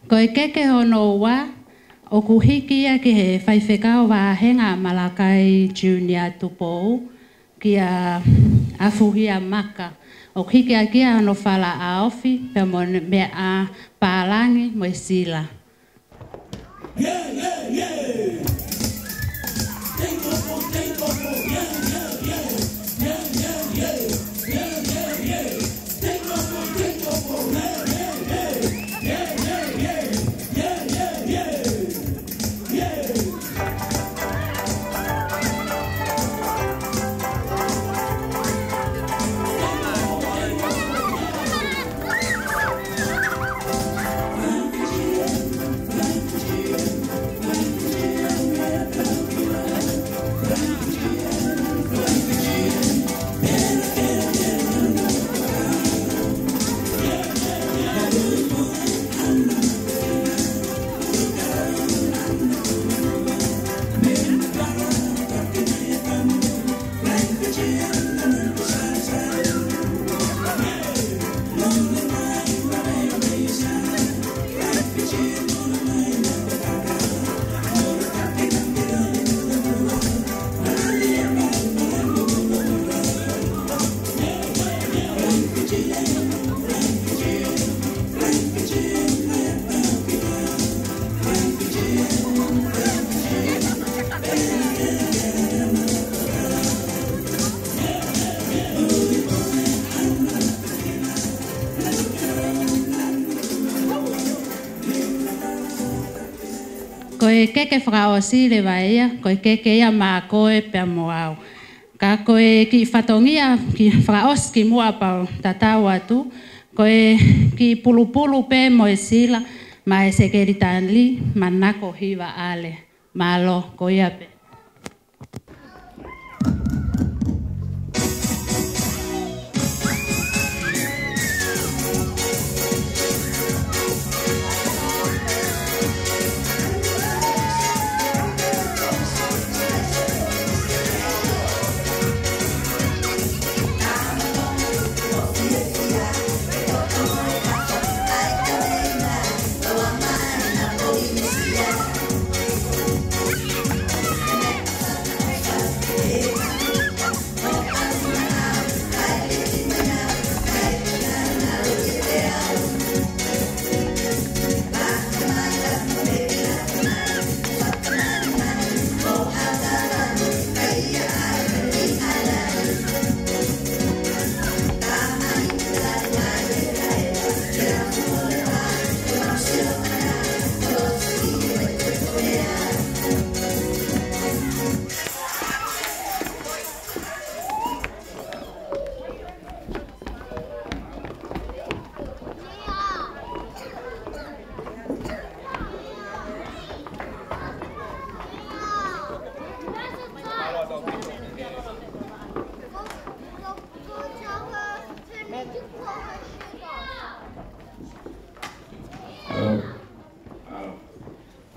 Ko e keke hono wa, o kuhiki ia ki he whaiwhekao wa henga Malakai Junior tupou ki a afuhia maka. O hiki a kia no whala a ofi, pe mo me a pālangi mo sila. Yeah, yeah, yeah. Take off, yeah, yeah, yeah. Yeah, yeah, yeah. Yeah, yeah, yeah. Take off, yeah, yeah, yeah. Yeah, yeah, yeah. Yeah, yeah, yeah. Yeah. Ko e keke whakaosi le waia, ko e keke ia mā koe pia moau. Ka ko e ki whatongia, ki whakaosi ki mua pau tatau atu, ko e ki pulupulu pe mo e sila, ma e sekeritani, ma nako hiwa ale, ma lo ko ia pe.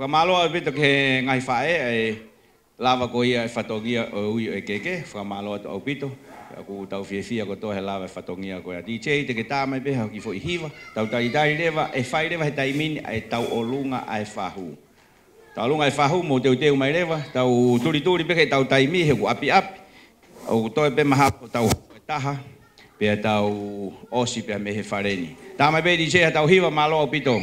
Whamalo a bito ke ngai whae e lava ko ia e whatongia o ui e keke. Whamalo a au bito. Aku tau whiawhia ko tohe lava e whatongia ko a DJ te ke tā mai beha ki fo i hiwa. Tau tai dai rewa e whai rewa he taimini e tau o lunga ai whahu. Tau lunga ai whahu mo teu teu mai rewa. Tau turi turi beke tau taimi he ku api api. O toi pe maha ko tau taha. Pea tau osi pea me he whareni. Tā mai be DJ he tau hiwa malo au bito.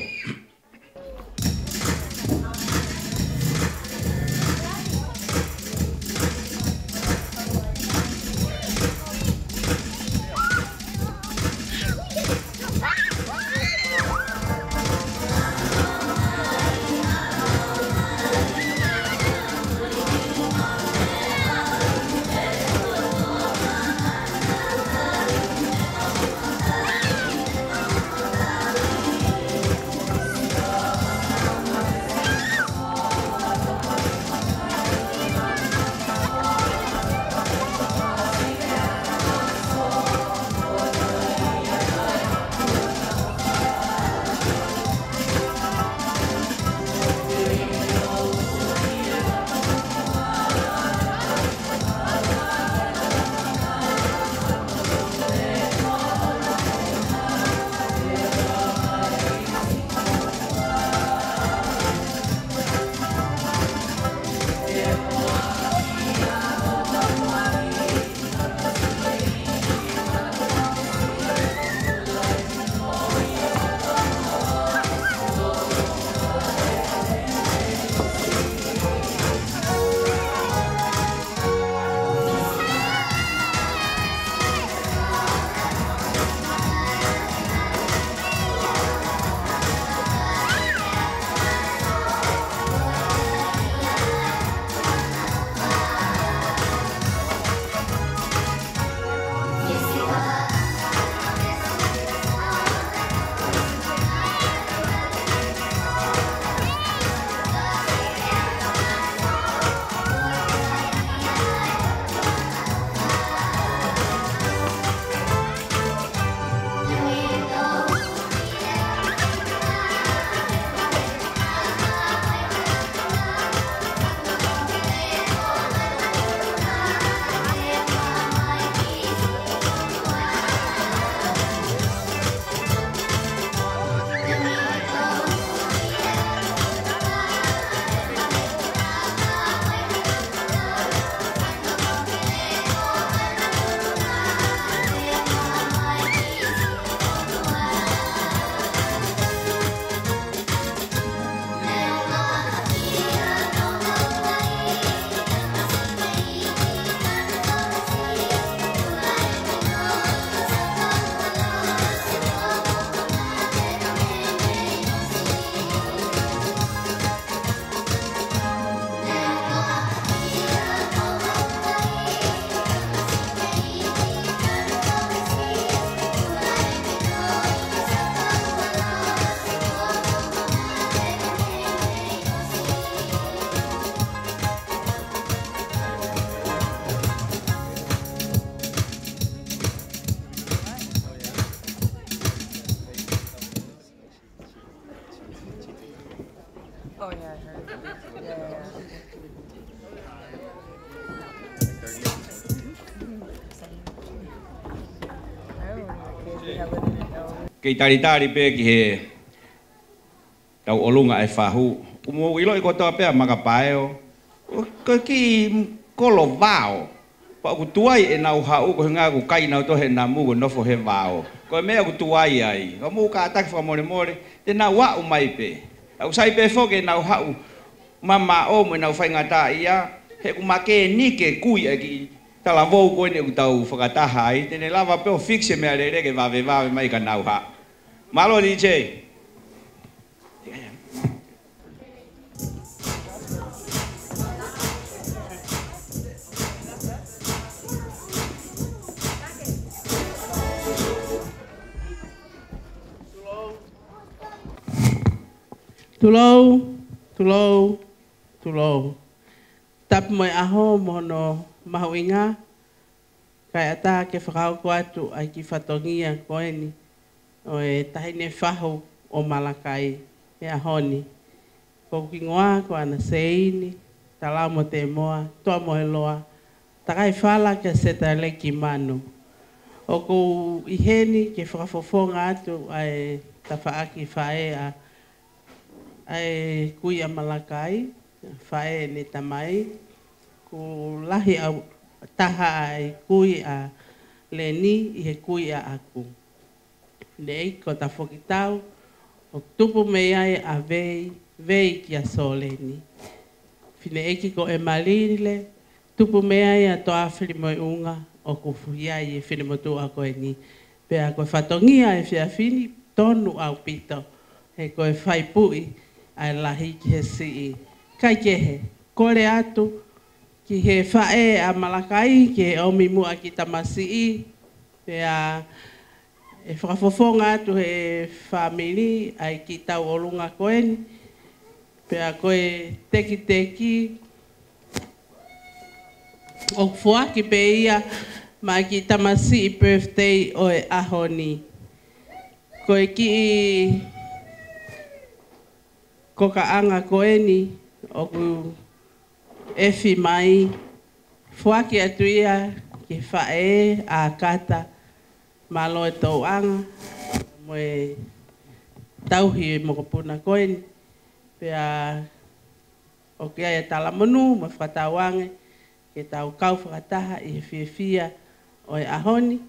Kei tari pe ki he tau olunga e whahu. Umo ilo i kotoa pea makapae o. Ko ki kolo vao. Pa ku tuai e nau hau ko hinga ku kai nau tohe na mugo nofo he vao. Ko mea ku tuai ai. Ko mu ka ataki wha more more. Te nau wau mai pe. Au sai pe foke nau hau. Mama o mo nau whaingata ia. He ku make nike kui e ki. Tala vou koe ne utau whakataha ai. Tene lava peo fixe mea rere ke vawe mai ka nau ha. Malo DJ. Tulou. Tap mai aho mono mahuinga. Kai ata ke whakau ko atu ai ki whatongia koe ni. O e tahine whahu o Malakai e ahoni. Ko ki ngoa ko ana seini. Talau mo te moa. Toa mo he loa. Takai whala ke seta leki manu. O ko iheni ke whakafofonga atu ai tawhaaki whae a ai kui a Malakai. Whae ni tamai. Ko lahi au taha ai kui a Leni i he kui a aku. Nei ko ta whokitau, o tupu mei ai a vei ki a so Leni. Whine eki ko e malile, tupu mei ai a toa whiri moi unga, o ku fuhiai e whine motu a koe ni. Pea koe whatongia e whia whini, tonu au pito, he koe whai pui, ai lahi ki he sii. Kai kehe, kore atu, ki he whae a Malakai, ki he omi mua ki tamasii, pea e whakafofonga atu he whamiri, ai ki tau olunga koeni, pea koe teki, o fuaki pe ia, ma ki tamasii birthday o e ahoni. Koe ki kokaanga koeni, o ku efi mai, fuaki atu ia ki whae a kata, malo e tau anga, mo e tauhi e mokopuna koeni, pea o kia e talamanu, ma whakatawange, ke tau kau whakataha i he whiawhia o e ahoni,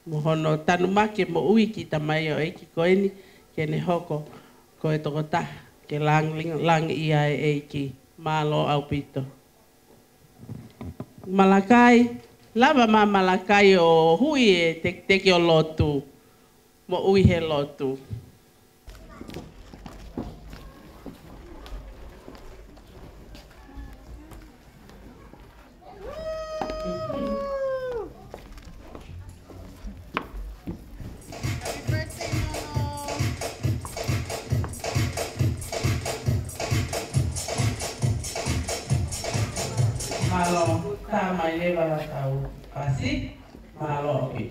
mo hono tanumake mo ui ki tamai o eki koeni, ke ne hoko ko e tokotaha, ke lang ia e eki, malo au pito. Malakai, lava ma Malakai o hui e teki o lotu, mo ui he lotu. Malo, ta mai leva la tau. Así, malo opi.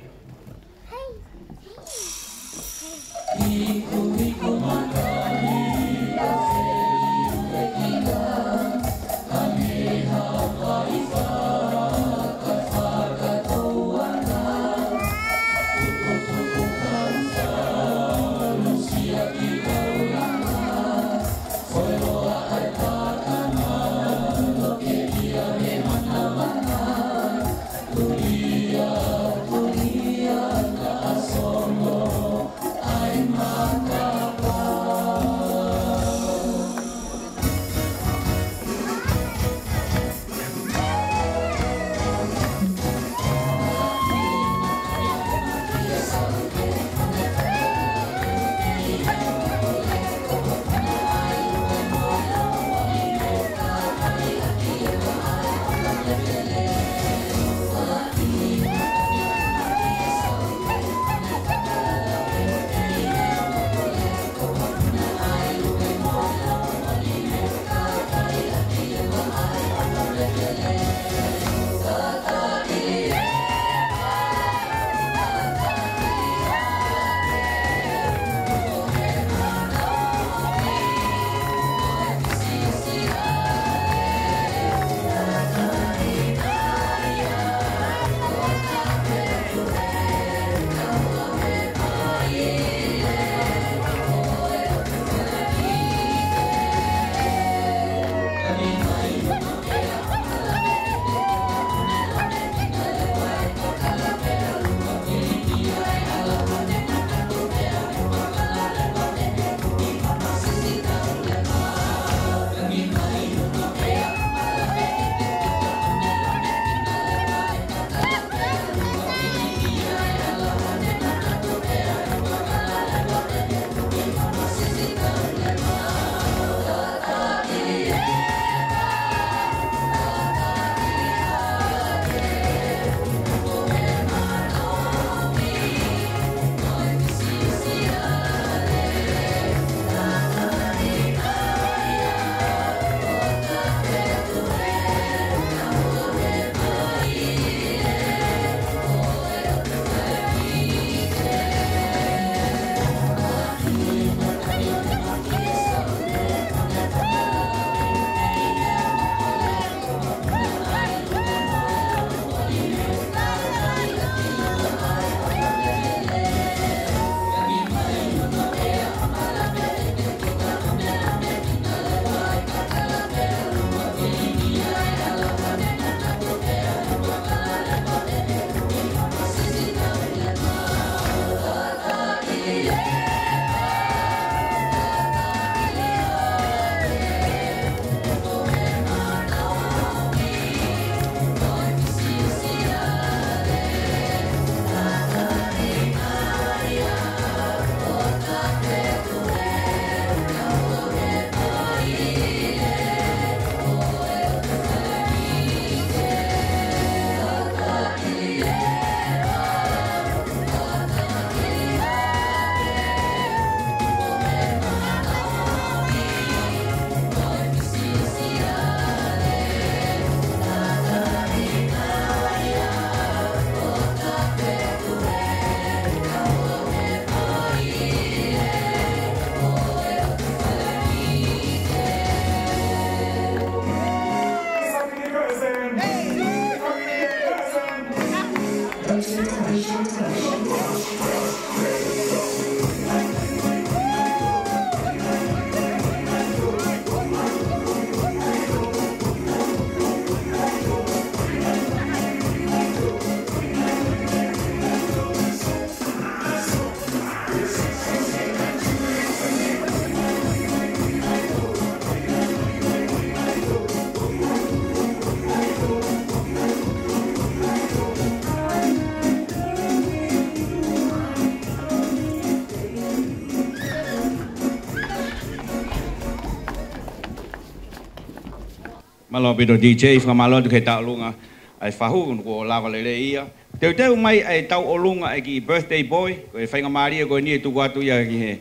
Malo pido DJ fra malo tu keta lunga ai fahu ko lava lele ia. Teu mai ai tau olunga ai ki birthday boy ko e fainga maria ko ni tu watu ia ki he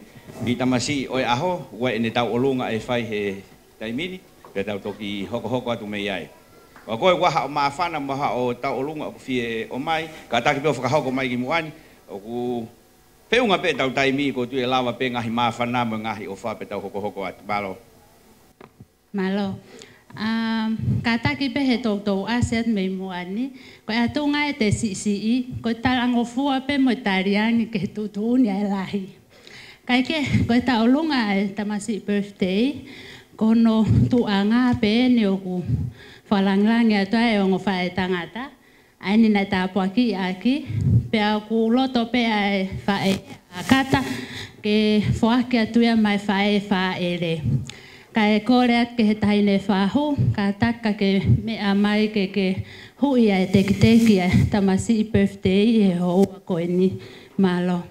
i tamasi oi aho wa ene tau olunga ai fai he taimini ke tau toki hoko atu mei ai. Wa ko wa ha ma fana ma ha o tau olunga ko fie o mai ka ta ki pe fa hoko mai ki muani o ku peunga pe tau taimi ko tu e lava pe ngahi ma fana ma ngahi o fa pe tau hoko atu malo. Malo. Kata ki pe he tau asiat mei muani ko atunga e te si ko talango fua pe mo tariani ke tutuni ai lahi kai ke ko ta olunga e tamasi birthday kono tuanga pe ne oku falanglangi ata e ongo fa tangata ai ni na ta poaki aki pe aku loto pe ai fa e kata ke foaki atuia mai fa ele kai koreat ke taine fahu ka taka ke me amai ke hui ai teki tamasi birthday e ho ko ni malo.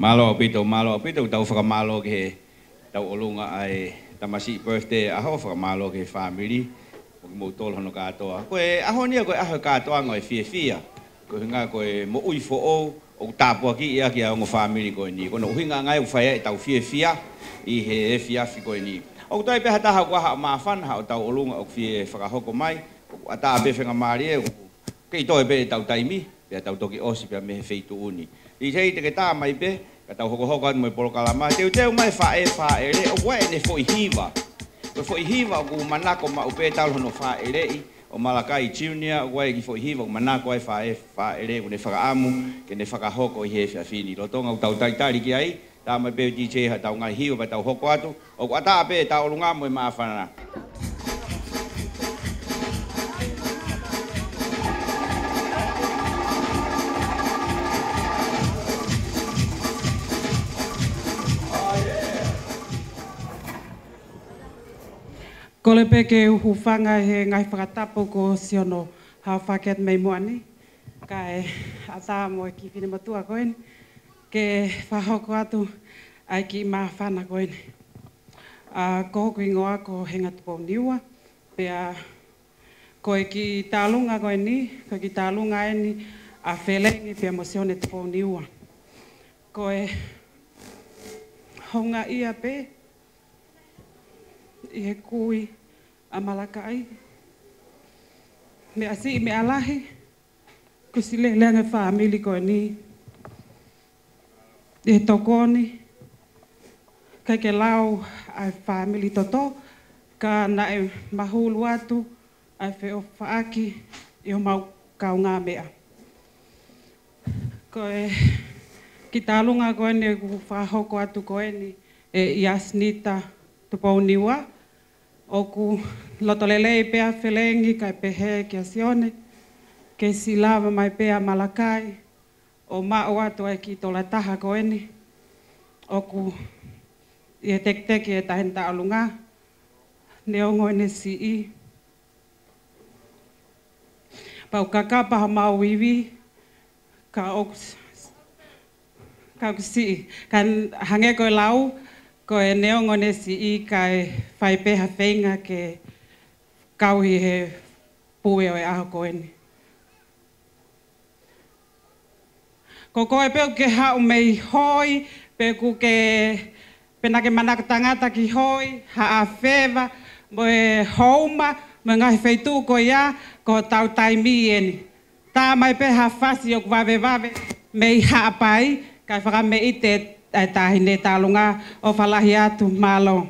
Malo pito tau whakamalo ke tau olunga ai tamasi birthday aho whakamalo ke family. Ko mo tolo no katoa. Koe aho nia koe aho katoa ngoi fia. Ko hinga koe mo ui fo o tapu aki ia ki a ngo family koe ni. Kono hinga ngai u whaia tau fia i he fia fi koe ni. O tai pe hata ha kwa ha mafan ha tau olunga o fie whakahoko mai. Ata be whenga marie kei toi pe tau taimi pe tau toki osi pe me feitu uni. I hei te ke tā mai pe ka tau hoko atu mai polokalama. Teu mai whae le o wae ne fo i hiva. Ko fo i hiva o ku manako ma upe tau hono whae le o Malakai Junior o wae ki fo i hiva o manako ai whae le o ne whakaamu ke ne whakahoko i he whiawhini. Rotonga o tau taitari ki ai tā mai pe DJ ha tau ngai hiva pa tau hoko atu. O ku ata pe tau olunga mo i maafana. Ko le peke uhu whanga he ngai whakatapo ko siono hao whaket mei moani. Kai ata mo ki whine matua koen. Ke whahoko atu ai ki maa whana koen. Ko hoku ingoa ko henga tupo niua. Pea koe ki tālunga koen ni. Koe ki tālunga eni a whelengi pea mo sione tupo niua. Koe honga ia pe. I he kui a Malakai. Me asi me alahi. Kusile leanga family ko ni. I he tokoni. Kai ke lau ai family toto. Ka na e mahulu atu. Ai wheo whaaki. I o mau kau ngā mea. Ko e ki tālunga ko ni ku whahoko atu ko ni. E Iasnita tupou niwa. Oku lotolelei pea whelengi kai pehe ki a sione. Ke silava mai pea Malakai. O mao atu ai ki tola taha koeni. Oku i e tekteki e tahenta alunga. Ne ongo ne si i. Pau kakapa ha mau iwi. Ka oku si i. Kan hange koe lau. Ko e neongo ne si i kai whai peha whenga ke kauhi he pue o e aho koeni. Ko koe peo ke hau mei hoi, pe ku ke penake manaka tangata ki hoi, ha a whewa, mo e houma, mo ngahi whaitu ko ia, ko tau taimi eni. Tā mai peha whasi o wawe mei ha pai, kai whaka me i te ai tahi ne tālunga o whalahi atu mālo.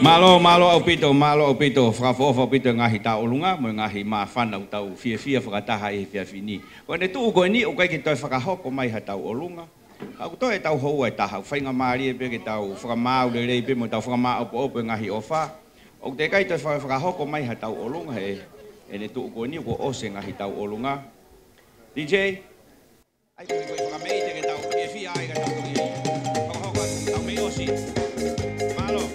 Malo au pito, whakafofa au pito ngahi tā olunga, mo ngahi maa whana u tau fia whakataha e fia fini. Ko ne tuu koe ni, o kai ki toi whakahoko mai ha tau olunga. Aku toi e tau hou e taha, whainga maari e pe ke tau whakamau le rei pe mo tau whakamau opo ngahi o wha. O te kai toi whakahoko mai ha tau olunga e ne tuu koe ni, ko ose ngahi tau olunga. DJ, ai koe koe whakamei te ke tau fia ai ka tau toki hei. Whakahoko atu tau mei osi. Malo.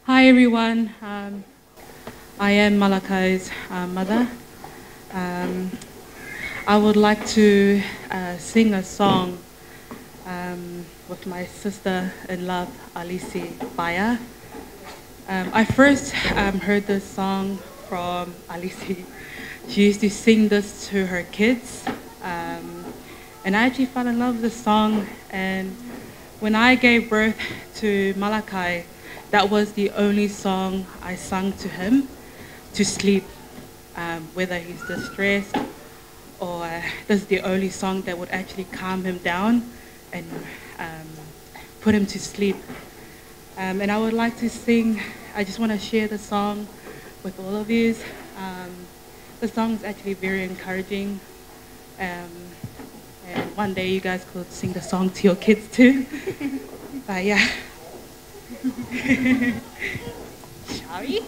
Hi everyone, I am Malakai's mother. I would like to sing a song with my sister-in-law, Alisi Baya. I first heard this song from Alisi. She used to sing this to her kids. And I actually fell in love with the song. And when I gave birth to Malakai, that was the only song I sung to him to sleep, whether he's distressed or this is the only song that would actually calm him down and put him to sleep. And I would like to sing, I just want to share the song with all of you. The song is actually very encouraging. And one day you guys could sing the song to your kids too. But yeah. Shall we?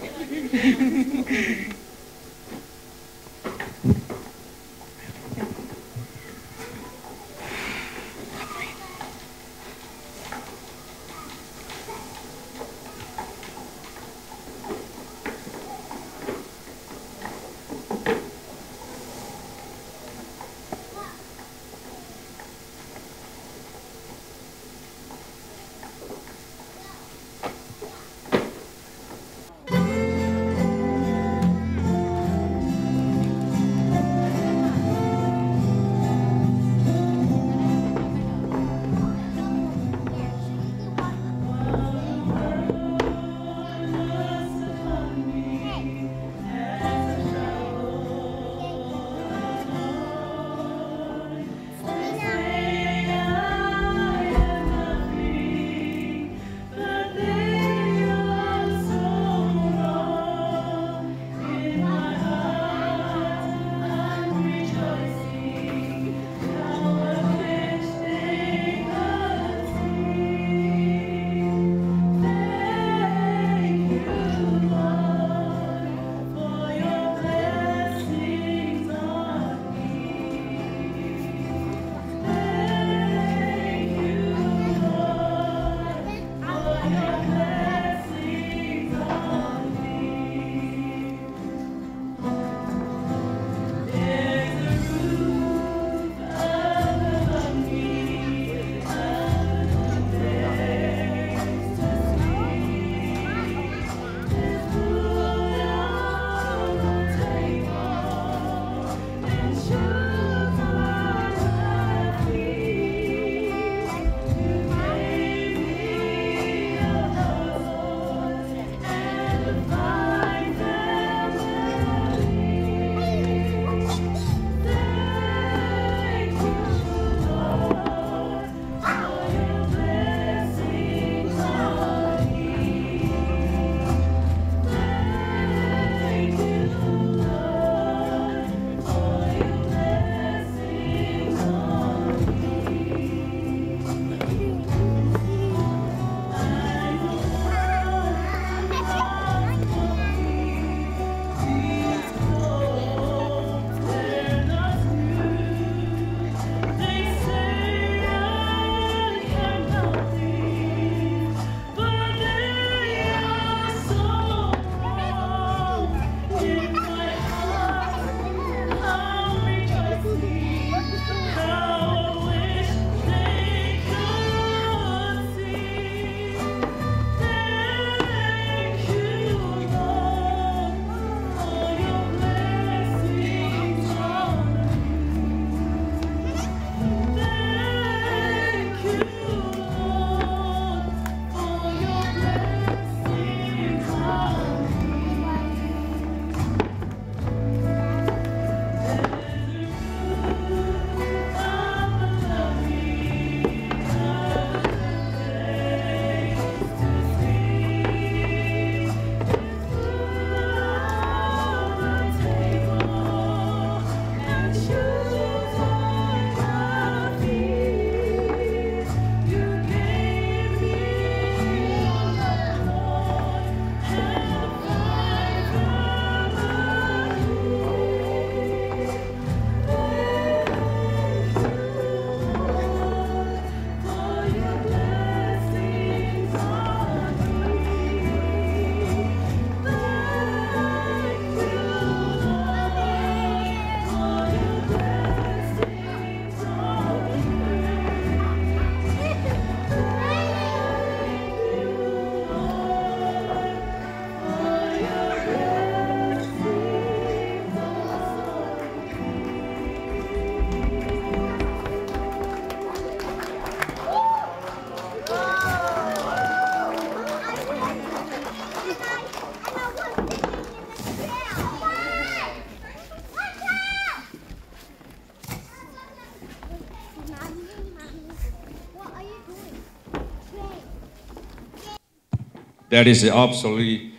That is absolutely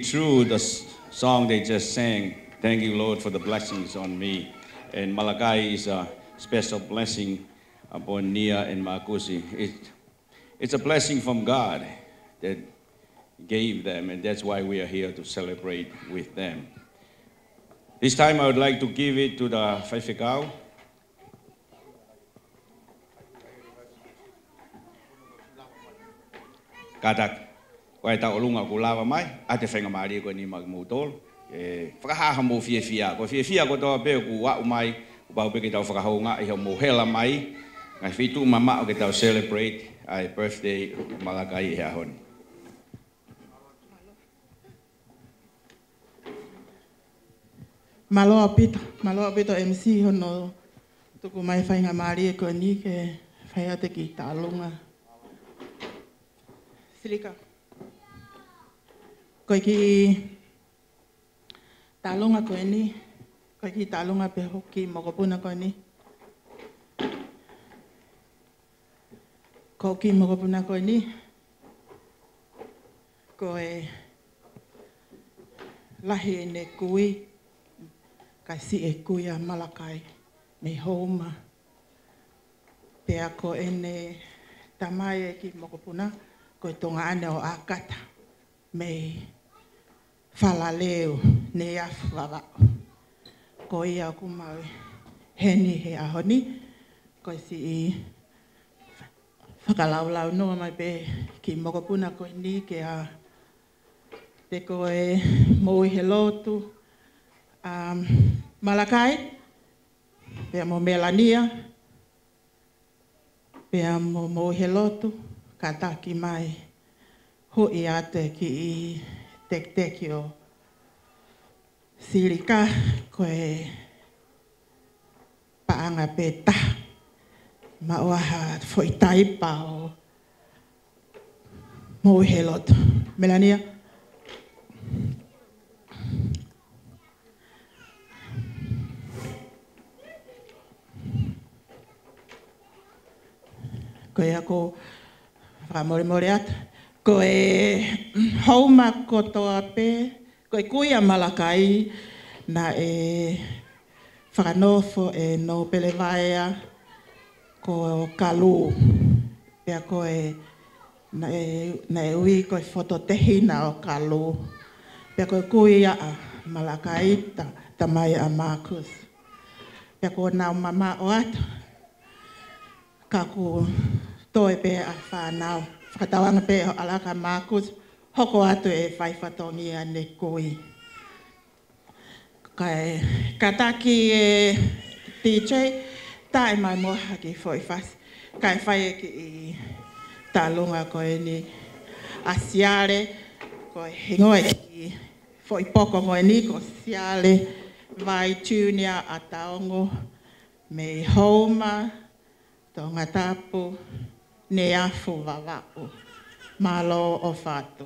true, the song they just sang. Thank you, Lord, for the blessings on me. And Malachi is a special blessing upon Nia and Makusi. It's a blessing from God that gave them, and that's why we are here to celebrate with them. This time I would like to give it to the Whaiwhikau. Katak, wai tau olunga ko lawa mai, ate whenga maari ko ni magmutol. Whakahaha mo fia. Ko fia ko toa pe ku wau mai, upau pe ki tau whakahaunga iho mo hela mai. Ngai whitu mama o ki tau celebrate ai birthday Malakai hea honi. Maloa pito MC hono tuku mai whainga maari e koe ni ke whaiate ki tālunga. Silika. Koe ki tālunga koe ni, koe ki tālunga pe hoki mokopuna koe ni. Ko ki mokopuna koe ni, koe lahi e ne kui, kai si e kui a Malakai me houma. Pea ko ene tamai e ki mokopuna, koe tonga ane o akata me whalaleo ne awhawa. Ko ia ku mau heni he ahoni, koe si i whakalaulau noa mai pe ki mokopuna koe ni ke a te koe moi he lotu Malakai, pea mo Melania, pea mo moi he lotu, ka taki mai hui ate ki i tek o Silika koe paanga peta ma oaha foi taipa o moi he lotu. Melania. Koe ako whamore ata. Koe hauma kotoa pe, koe kuia Malakai na e whakanofo e no pelevaea ko kalu. Pea koe na e ui koe fototehina o kalu. Pea koe kuia a Malakai tamai a Marcus. Pea koe nau mama o ata. Kaku toi pe a whanau. Whakatawanga pe o alaka Marcus. Hoko atu e whaiwhatongi a ne koi. Kai kataki e DJ, tae mai moha ki foi fas. Kai whai e ki i tālunga koe ni asiare. Koe hingoe ki foi poko moe ni ko siale. Vai tunia a taongo. Me houma. Tonga tapu, ne afu wawau, malo o whatu.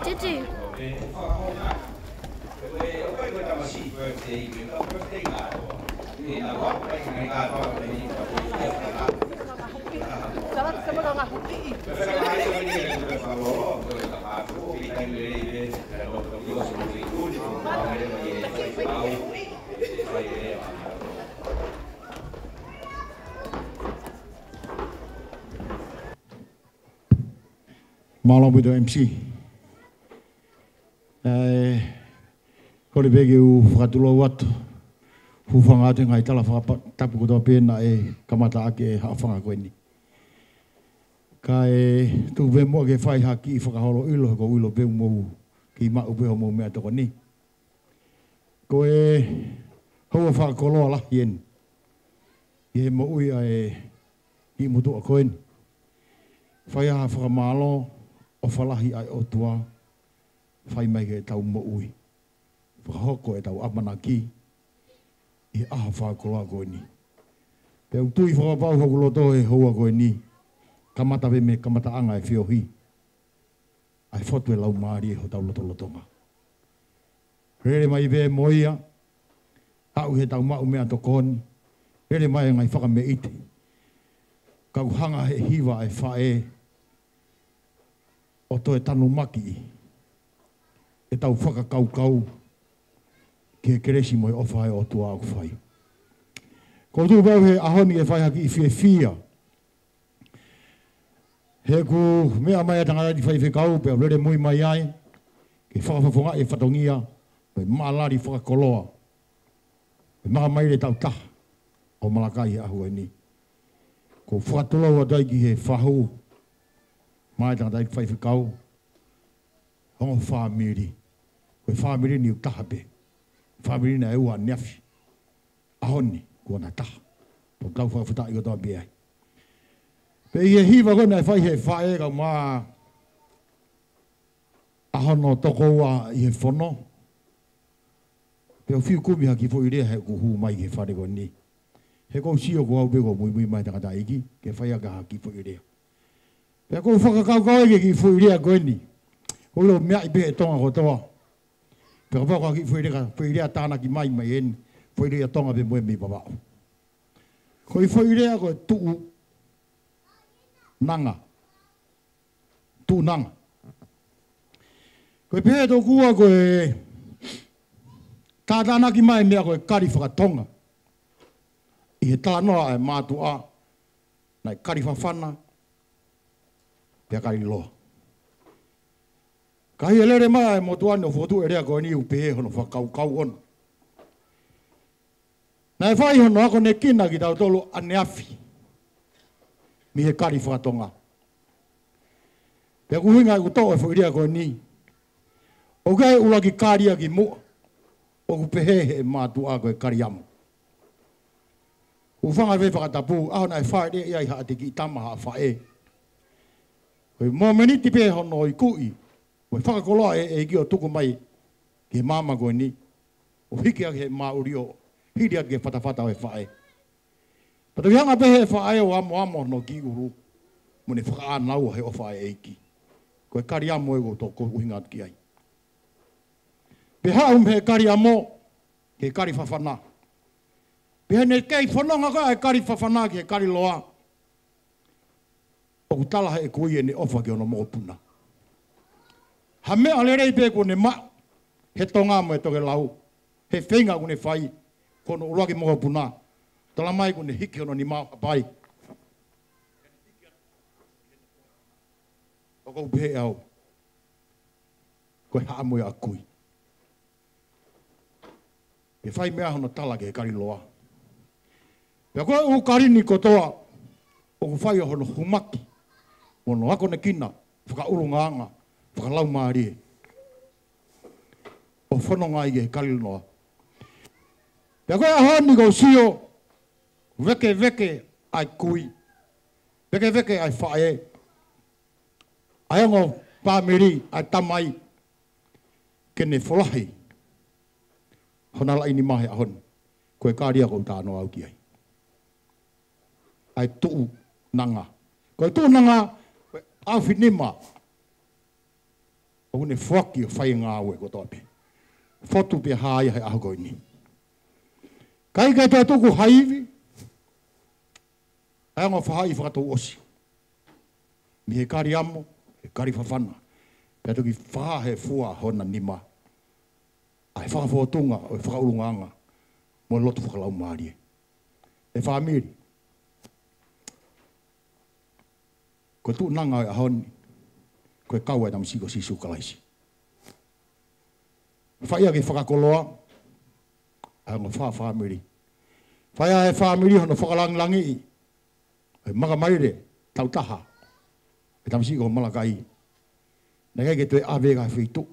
Titi. Malo with MC. Ko le bege u whakatulo watu. Hufanga atu ngai tala whakatapu kutoa pēna e kamata ake hawhanga koe ni. Ka tu ve mua ke whai haki i whakaholo ilo ko ilo peu mou ki mau peho mou mea toko ni. Ko haua whakakoloa lahi en. I he mo ui i mutu a koe ni. Whai aha whakamalo o whalahi ai o tua. Whai mai ke tau mo ui. Whakahoko e tau amana ki. I aha whakakoloa koe ni. Peu tui whakapau hakuloto e haua koe ni. Kamata ve me kamata anga e whiohi. Ai whotu e lau maari e ho tau loto lotonga. Rere mai ve moia. Au he tau mau mea tokoni. Rere mai ngai whakame ite. Kau hanga he hiwa e whae. O to e tanu maki. E tau whakakau kau. Ke keresi moi o whae o tua au whai. Ko tu vau he ahoni e whai haki i whie whia. He ku mea mai atanga di whai whekau, pia rere mui mai ai, ke whakawhafonga e whatongia, pe maalari whakakoloa, pe maha mai re tau taha, o malakai ahu ai ni. Ko whakatoloa dai ki he whahu, mai atanga dai whai whekau, hongo whamiri, koe whamiri ni u taha pe, whamiri na eua niafi, ahoni, kua na taha, po kau whakawhata i kotoa biai. Pe ia hiwa koe nei whai he whae kau mā ahono toko ua i he whono. Pe o whiu kumi haki fo i rea he ku hū mai he whare koe ni. He kou sio ko au peko mui mai tangata iki, ke whai aga haki fo i rea. Pe kou whakakau kau eke ki fo i rea koe ni. Kou lo mea i pe e tonga kotoa. Pe ka whakau haki fo i rea tāna ki mai mai en, fo i rea tonga pe mue mi papao. Ko i fo i rea koe tuu nanga. Tu nanga. Koe pehe tō kua koe tātana ki mai mea koe kari whakatonga. I he tānoa e mātua. Nai kari whawhana. Pea kari loa. Kahi e lere mai e motuani o whotu e rea koe ni u pehe hono whakau kau ono. Nai whai hono ako ne kina ki tau tolu ane afi. Mi he kari whakatonga. Pea kuhinga i kutoa e whakiria koe ni. O kai ula ki kāria ki mua. O ku pehe e mātua koe kari amu. Uwhanga we whakatapu, aho nai whae rea iai haa te ki tamaha whae. Koe mō meniti pehe hono i kui. Koe whakakoloa e ki o tuku mai ki he māma koe ni. O hiki ake he māuri o hiri ake whatawhata o he whae. Pato hanga pehe whae o amo no ki uru. Mune whakaanau he o whae eiki. Koe kari amo ego tō uhinga atu ki ai. Peha he kari amo, ke kari whawhana. Peha ne kei whanonga ka e kari whawhana ki he kari loa. O kutala he kui e ne ofa ki ono mōpuna. Ha mea le rei pe ko ne ma, he tonga mo e toke lau. He whenga ko ne whai, kono uruaki mōpuna. Tala mai ko ne hiki ono ni maa pai. O kou pehe au. Koe haa moe a kui. E whai mea hono tala ke kari loa. Pea koe u kari ni kotoa. O ku whai o hono humaki. Mono hako ne kina. Whaka urunga anga. Whaka lau maari. O whanonga i ke kari loa. Pea koe a honi ko sio. Veke veke ai kui. Veke veke ai whae. Ai ango pāmeri ai tamai. Kene wholahi. Hona lai ni mahe ahon. Koe kāria kou tāno au ki ai. Ai tuu nanga. Koe tuu nanga. Au finima. O ne fuaki o whai ngā ue ko tope. Fotu pe haia he aho koi ni. Kai kai tuku haivi. Ai ngā whahai whakatou osi. Mi he kari amo, he kari whawhana. Pea tuki whaha he fua hona nima. Ai whakawhotunga o e whakaurunganga. Mo lotu whakalau maarie. E whamiri. Ko tu nanga e ahoni. Ko e kaua e namasiko sisu kalaisi. Whaia ke whakakoloa. Ai ngā whamiri. Whaia he whamiri hono whakalangilangi i. E maka maire, tau taha. E namasiko malakai. Nā ke tue awega he whitu.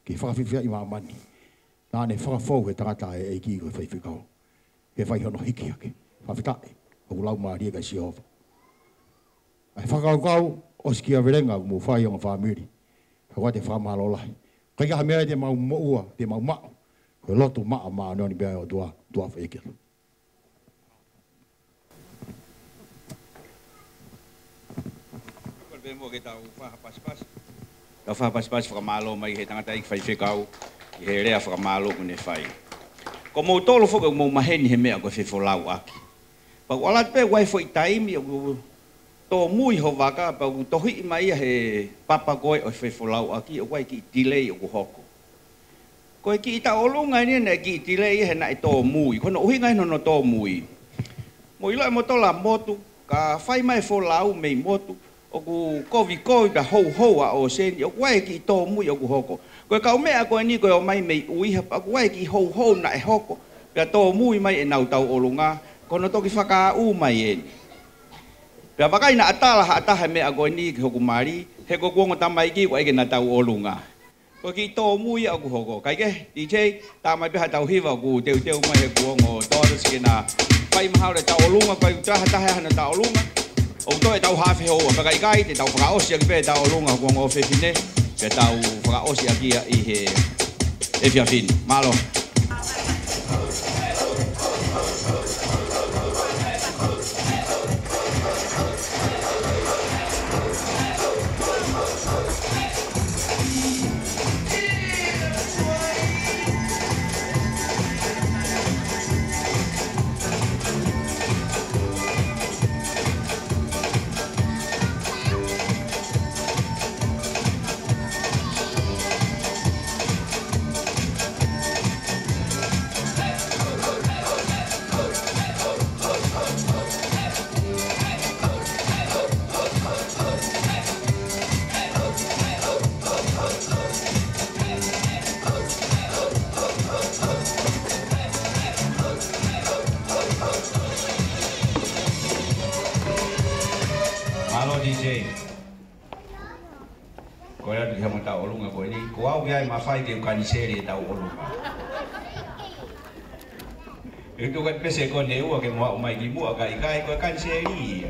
Ke whakawhiwhia i mamani. Nā ne whakafou he tangata e eiki ko e whaiwhikau. Ke whai hono hiki ake. Whawhitai. O lau maaria kai si hova. Ai whakaukau o sikia verenga mo whai o ngā whamiri. Hau te whamalolahi. Kai ka mea te mau moua, te mau mao. Ko lotu maa maa noni bea o tua whaikera. Ko mo ke tau whahapaspas. Tau whahapaspas whakamalo mai he tangata i whaiwhikau. I he rea whakamalo kune whai. Ko mou tolo whaka mou maheni he mea ko whewholau aki. Pau alat pe wai fo i taimi o tō mui ho waka, pau tohi i mai he papa koe o whewholau aki o wai ki i tilei o kuhoko. Koe ki i ta olunga ni ne ki i tilei he na i tō mui. Kono uhi ngai no tō mui. Mo ilo e motola motu, ka whai mai wholau mei motu. O ku kovi ka hou hoa o seni, o wai ki i tō mui o kuhoko. Koe kau mea koe ni koe o mai mei uiha, pa wai ki hou na e hoko. Pea tō mui mai e nau tau olunga, kono toki whaka u mai e ni. Pea wakai na atala ha ataha mea koe ni ki hoku mari, he ko kuongo tamai ki koe eke na tau olunga. Koe ki tō mui o kuhoko. Kai ke, DJ, tā mai peha tau hiwa ku teu mai he kuongo tōras ke na whai mahaure tau olunga, koe taha hana tau olunga. O toi tau hawhi hoa, whakaikai te tau whakaosi aki pē tau olunga kuongo whewhine. Pe tau whakaosi aki i he e whiawhini. Malo. Mafai ke ukaniseri tau olunga. Itu kan pese ko ne ua ke mo mai ki mua kai ko kaniseri.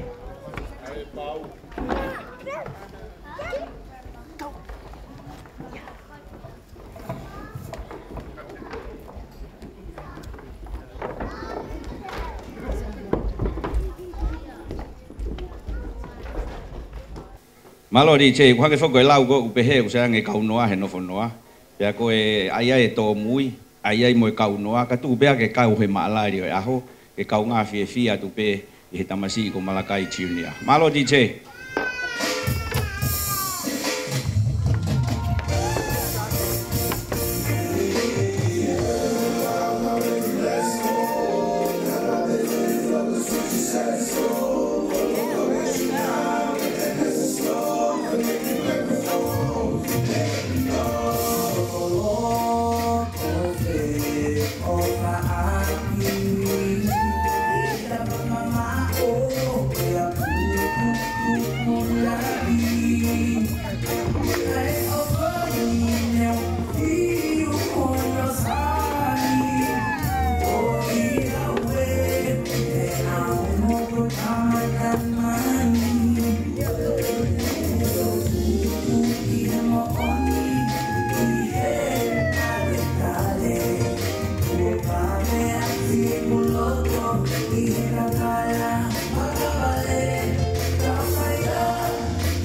Malo di che ko ke fo ko lau ko pehe ko sa nge kaunoa he no fonoa. Pea koe ai tō mui, ai mo e kau noa, ka tū pea ke kau he maalari o e aho, ke kau ngā whia tu pē i he tamasi i ko Malakai Junior. Malo DJ.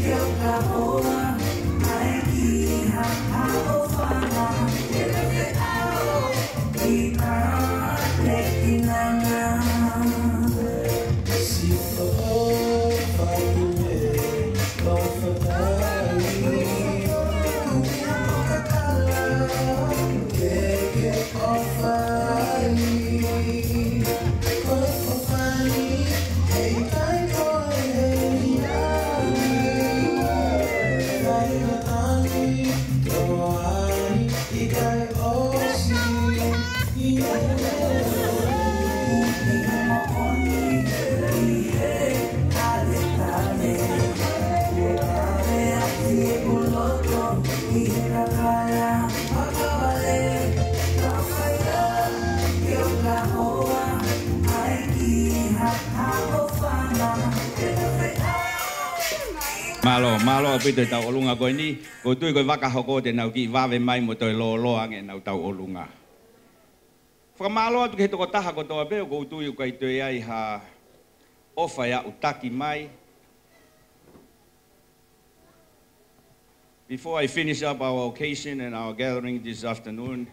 Yeah. Malo apito tau olunga ko ni ko tui ko waka hoko te nau ki wawe mai mo toi lo ange nau tau olunga. Whamalo atu ke toko taha ko toa peo ko tui kai toi ai ha ofa ya utaki mai. Before I finish up our occasion and our gathering this afternoon,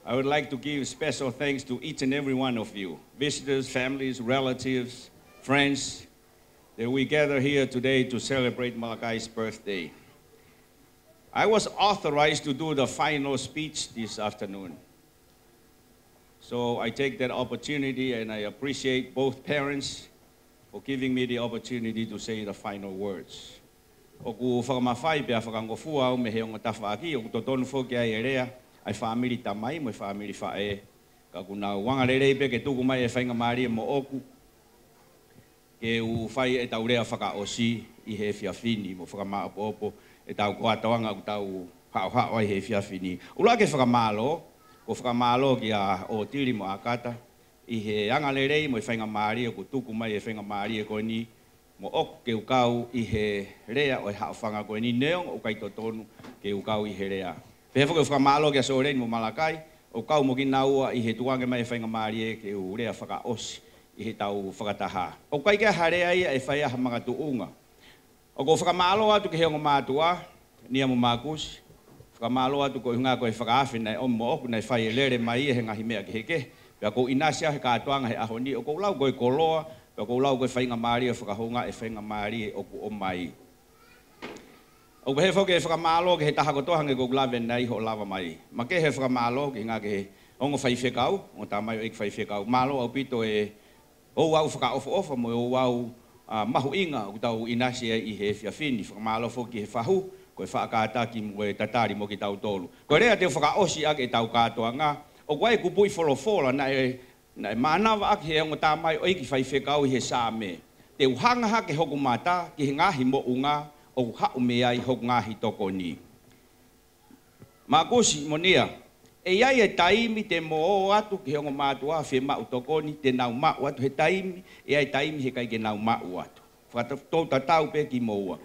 I would like to give special thanks to each and every one of you, visitors, families, relatives, friends, that we gather here today to celebrate Malakai's birthday. I was authorized to do the final speech this afternoon. So I take that opportunity and I appreciate both parents for giving me the opportunity to say the final words. O ku whakamawhai pia whakangofua o me heonga tawhaaki, o ku totonu fo kia e rea, ai whaamiri tamai mo whaamiri whae. Ka ku nau wangarerei pe ke tuku mai e whainga maari mo oku, ke u whai e tau rea whakaosi i he whiawhini mo whakamaapopo e tau koatawanga ku tau hao ai he whiawhini. Ula ke whakamalo, ko whakamalo ki a o tiri mo akata, i he angalerei mo i whainga maari o ku tuku mai e whainga maari e koe ni, mo ok ke ukau i he rea o i hao whanga koe ni neong o kai totonu ke ukau i he rea. Pehe whaka whakamalo ki a sooreni mo Malakai, o kau mo ki naua i he tuange mai e whainga maari e ke u rea whakaosi i he tau whakataha. O kai kia harea ia e whai aha mga tuunga. O ko whakamalo atu ke heonga mātua, nia mo mākusi. Whakamalo atu ko hunga ko e whakaafi nei o mo oku nei whai e lere mai e he ngahi mea ki heke. Pea ko inasia he kātuanga he ahoni. O ko lau koe koloa, pea ko lau koe whainga maari e whakahunga e whainga maari e oku o mai. O ko he whake e whakamalo ke he taha kotohange ko lawe nei ho lawa mai. Ma ke he whakamalo ke hinga ke he ongo whai whekau, o tā mai o ik whai whekau. Malo au pito e o wau whakaofa mo o wau mahu inga o tau inasia i he whiawhini. Whakamalo fo ki he whahu, ko e whaakātaki mo e tatari mo ki tau tolu. Ko rea te whakaosi ake e tau kātoa ngā, o kwa e kupui wholofola na e mānawa ake he ongo tā mai o iki whai whekau i he sāme. Te uhangaha ke hoku mata ki he ngahi mo unga o hau me ai hoku ngahi toko ni. Mākosi mo nia, e iai e taimi te mo o atu ki hongo mātua whi mau tokoni, te nau mau atu he taimi, e ai taimi he kai ke nau mau atu. Whakatau tatau pe ki moua.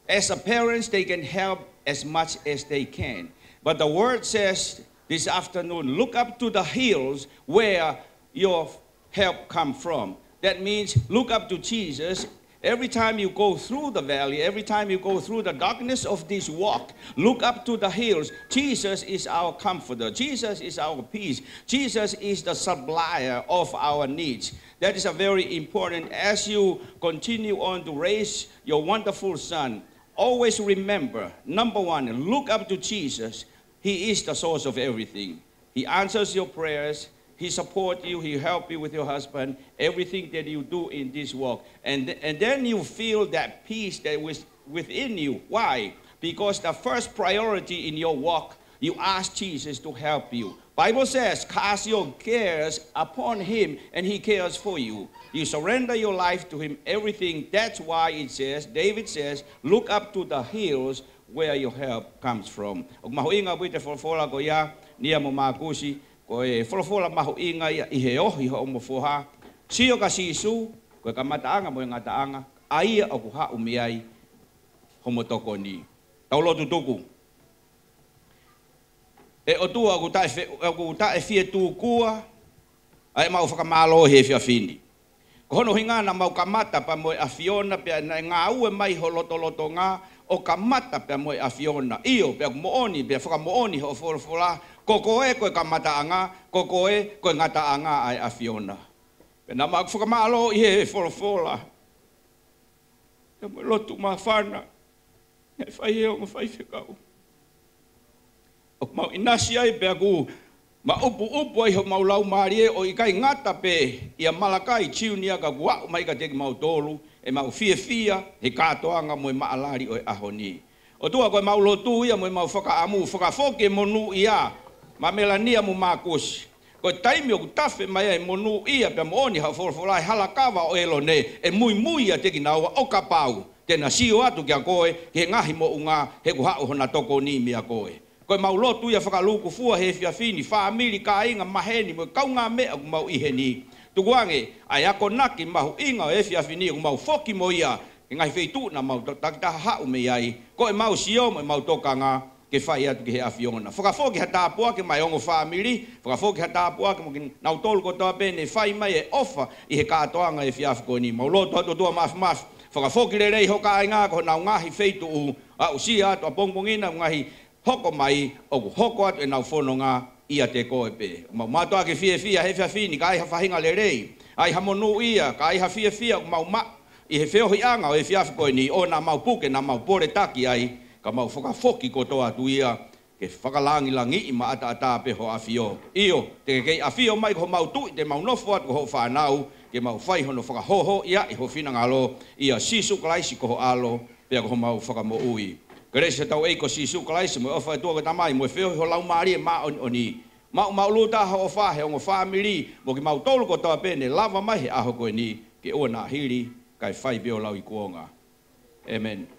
As a parents, they can help as much as they can. But the word says this afternoon, look up to the hills where your help come from. That means look up to Jesus. Every time you go through the valley, every time you go through the darkness of this walk, look up to the hills. Jesus is our comforter. Jesus is our peace. Jesus is the supplier of our needs. That is a very important. As you continue on to raise your wonderful son, always remember, number one, look up to Jesus. He is the source of everything. He answers your prayers. He supports you, he helps you with your husband, everything that you do in this walk. And then you feel that peace that was within you. Why? Because the first priority in your walk, you ask Jesus to help you. Bible says, cast your cares upon him and he cares for you. You surrender your life to him, everything. That's why it says, David says, look up to the hills where your help comes from. Og mahuinga buite fola ko ya, nia mo makusi, ko e wholofola mahu inga i he ohi ho mo foha. Sio ka sisu, ko e ka mataanga mo e ngataanga, aia o ku hau miai homo toko ni. Taulotu tuku. E o tua ku tae fie tu kua, ai mau whakamalo he whiawhini. Ko hono hinga na mau kamata pa mo e awhiona, pia na ngā ue mai ho loto ngā, o kamata pia mo e awhiona. Io, pia mo oni, pia whakamooni ho wholofola, ko koe koe kamataanga, ko koe koe ngataanga ai afiona. Pena ma whakamalo i he wholofola. Ia mo lotu ma whana. Ia whai heo ma whai whikau. O mau inasi ai pia ku ma upu ai ho mau lau maari e o i kai ngata pe ia malakai chiunia ka guau mai ka teki mau tolu e mau fia he katoanga mo e maalari o e ahoni. O tua koe mau lotu ia mo e mau whakaamu, whakafoke monu ia ma melania mo makusi. Koe taimi o kutafe mai ai monu ia pia mo oni hau wholawholai halakawa o elo ne e mui a teki naua o kapau. Tena sio atu kia koe ke ngahi mo unga he kuhau hona toko ni mia koe. Koe mau lotu ia whakaluku fua he fiafini, whaamiri ka inga maheni mo kaunga mea ku mau iheni. Tukuange, ai ako naki mahu inga o e fiafini ku mau foki mo ia, ke ngai feitu na mau takitaha hau me iai, koe mau sio mo mau tokanga ke whai atu ke he afiona. Whakafoki hata apua ke mai ongo whaamiri, whakafoki hata apua ke mo ki nau tolu ko toa pene whai mai e ofa i he katoanga e fiafi koe ni. Mau lotu atu tua mafi. Whakafoki le rei hoka ai ngā ko nau ngahi feitu u, a usia atu a pongpongina ngahi hoko mai o hoko atu e nau whanonga ia te koe pe. Mau matoa ke fia he fiafini ka ai hawhahinga le rei. Ai hamonu ia ka ai hawhia mau ma i he whiohi anga o e fiafi koe ni o na mau puke na mau pore taki ai ka mau whakafoki ko toa atu ia ke whakalangi langi i ma ata pe ho afio. Io, te kei afio mai ko mau tui te mau nofo atu ko ho whanau ke mau whai hono whakahoho ia i ho whina ngalo ia sisu kalaisi ko ho alo pia ko mau whakamo ui. Keresi tau eiko sisu kalaisi mo ofa tua ko tamai mo feo ho lau maari ma oni. Mau luta ho ofa he ongo family mo ki mau tolu ko toa pene lava mai he aho koe ni ke ona hiri kai whai peo lau i kuonga. Amen.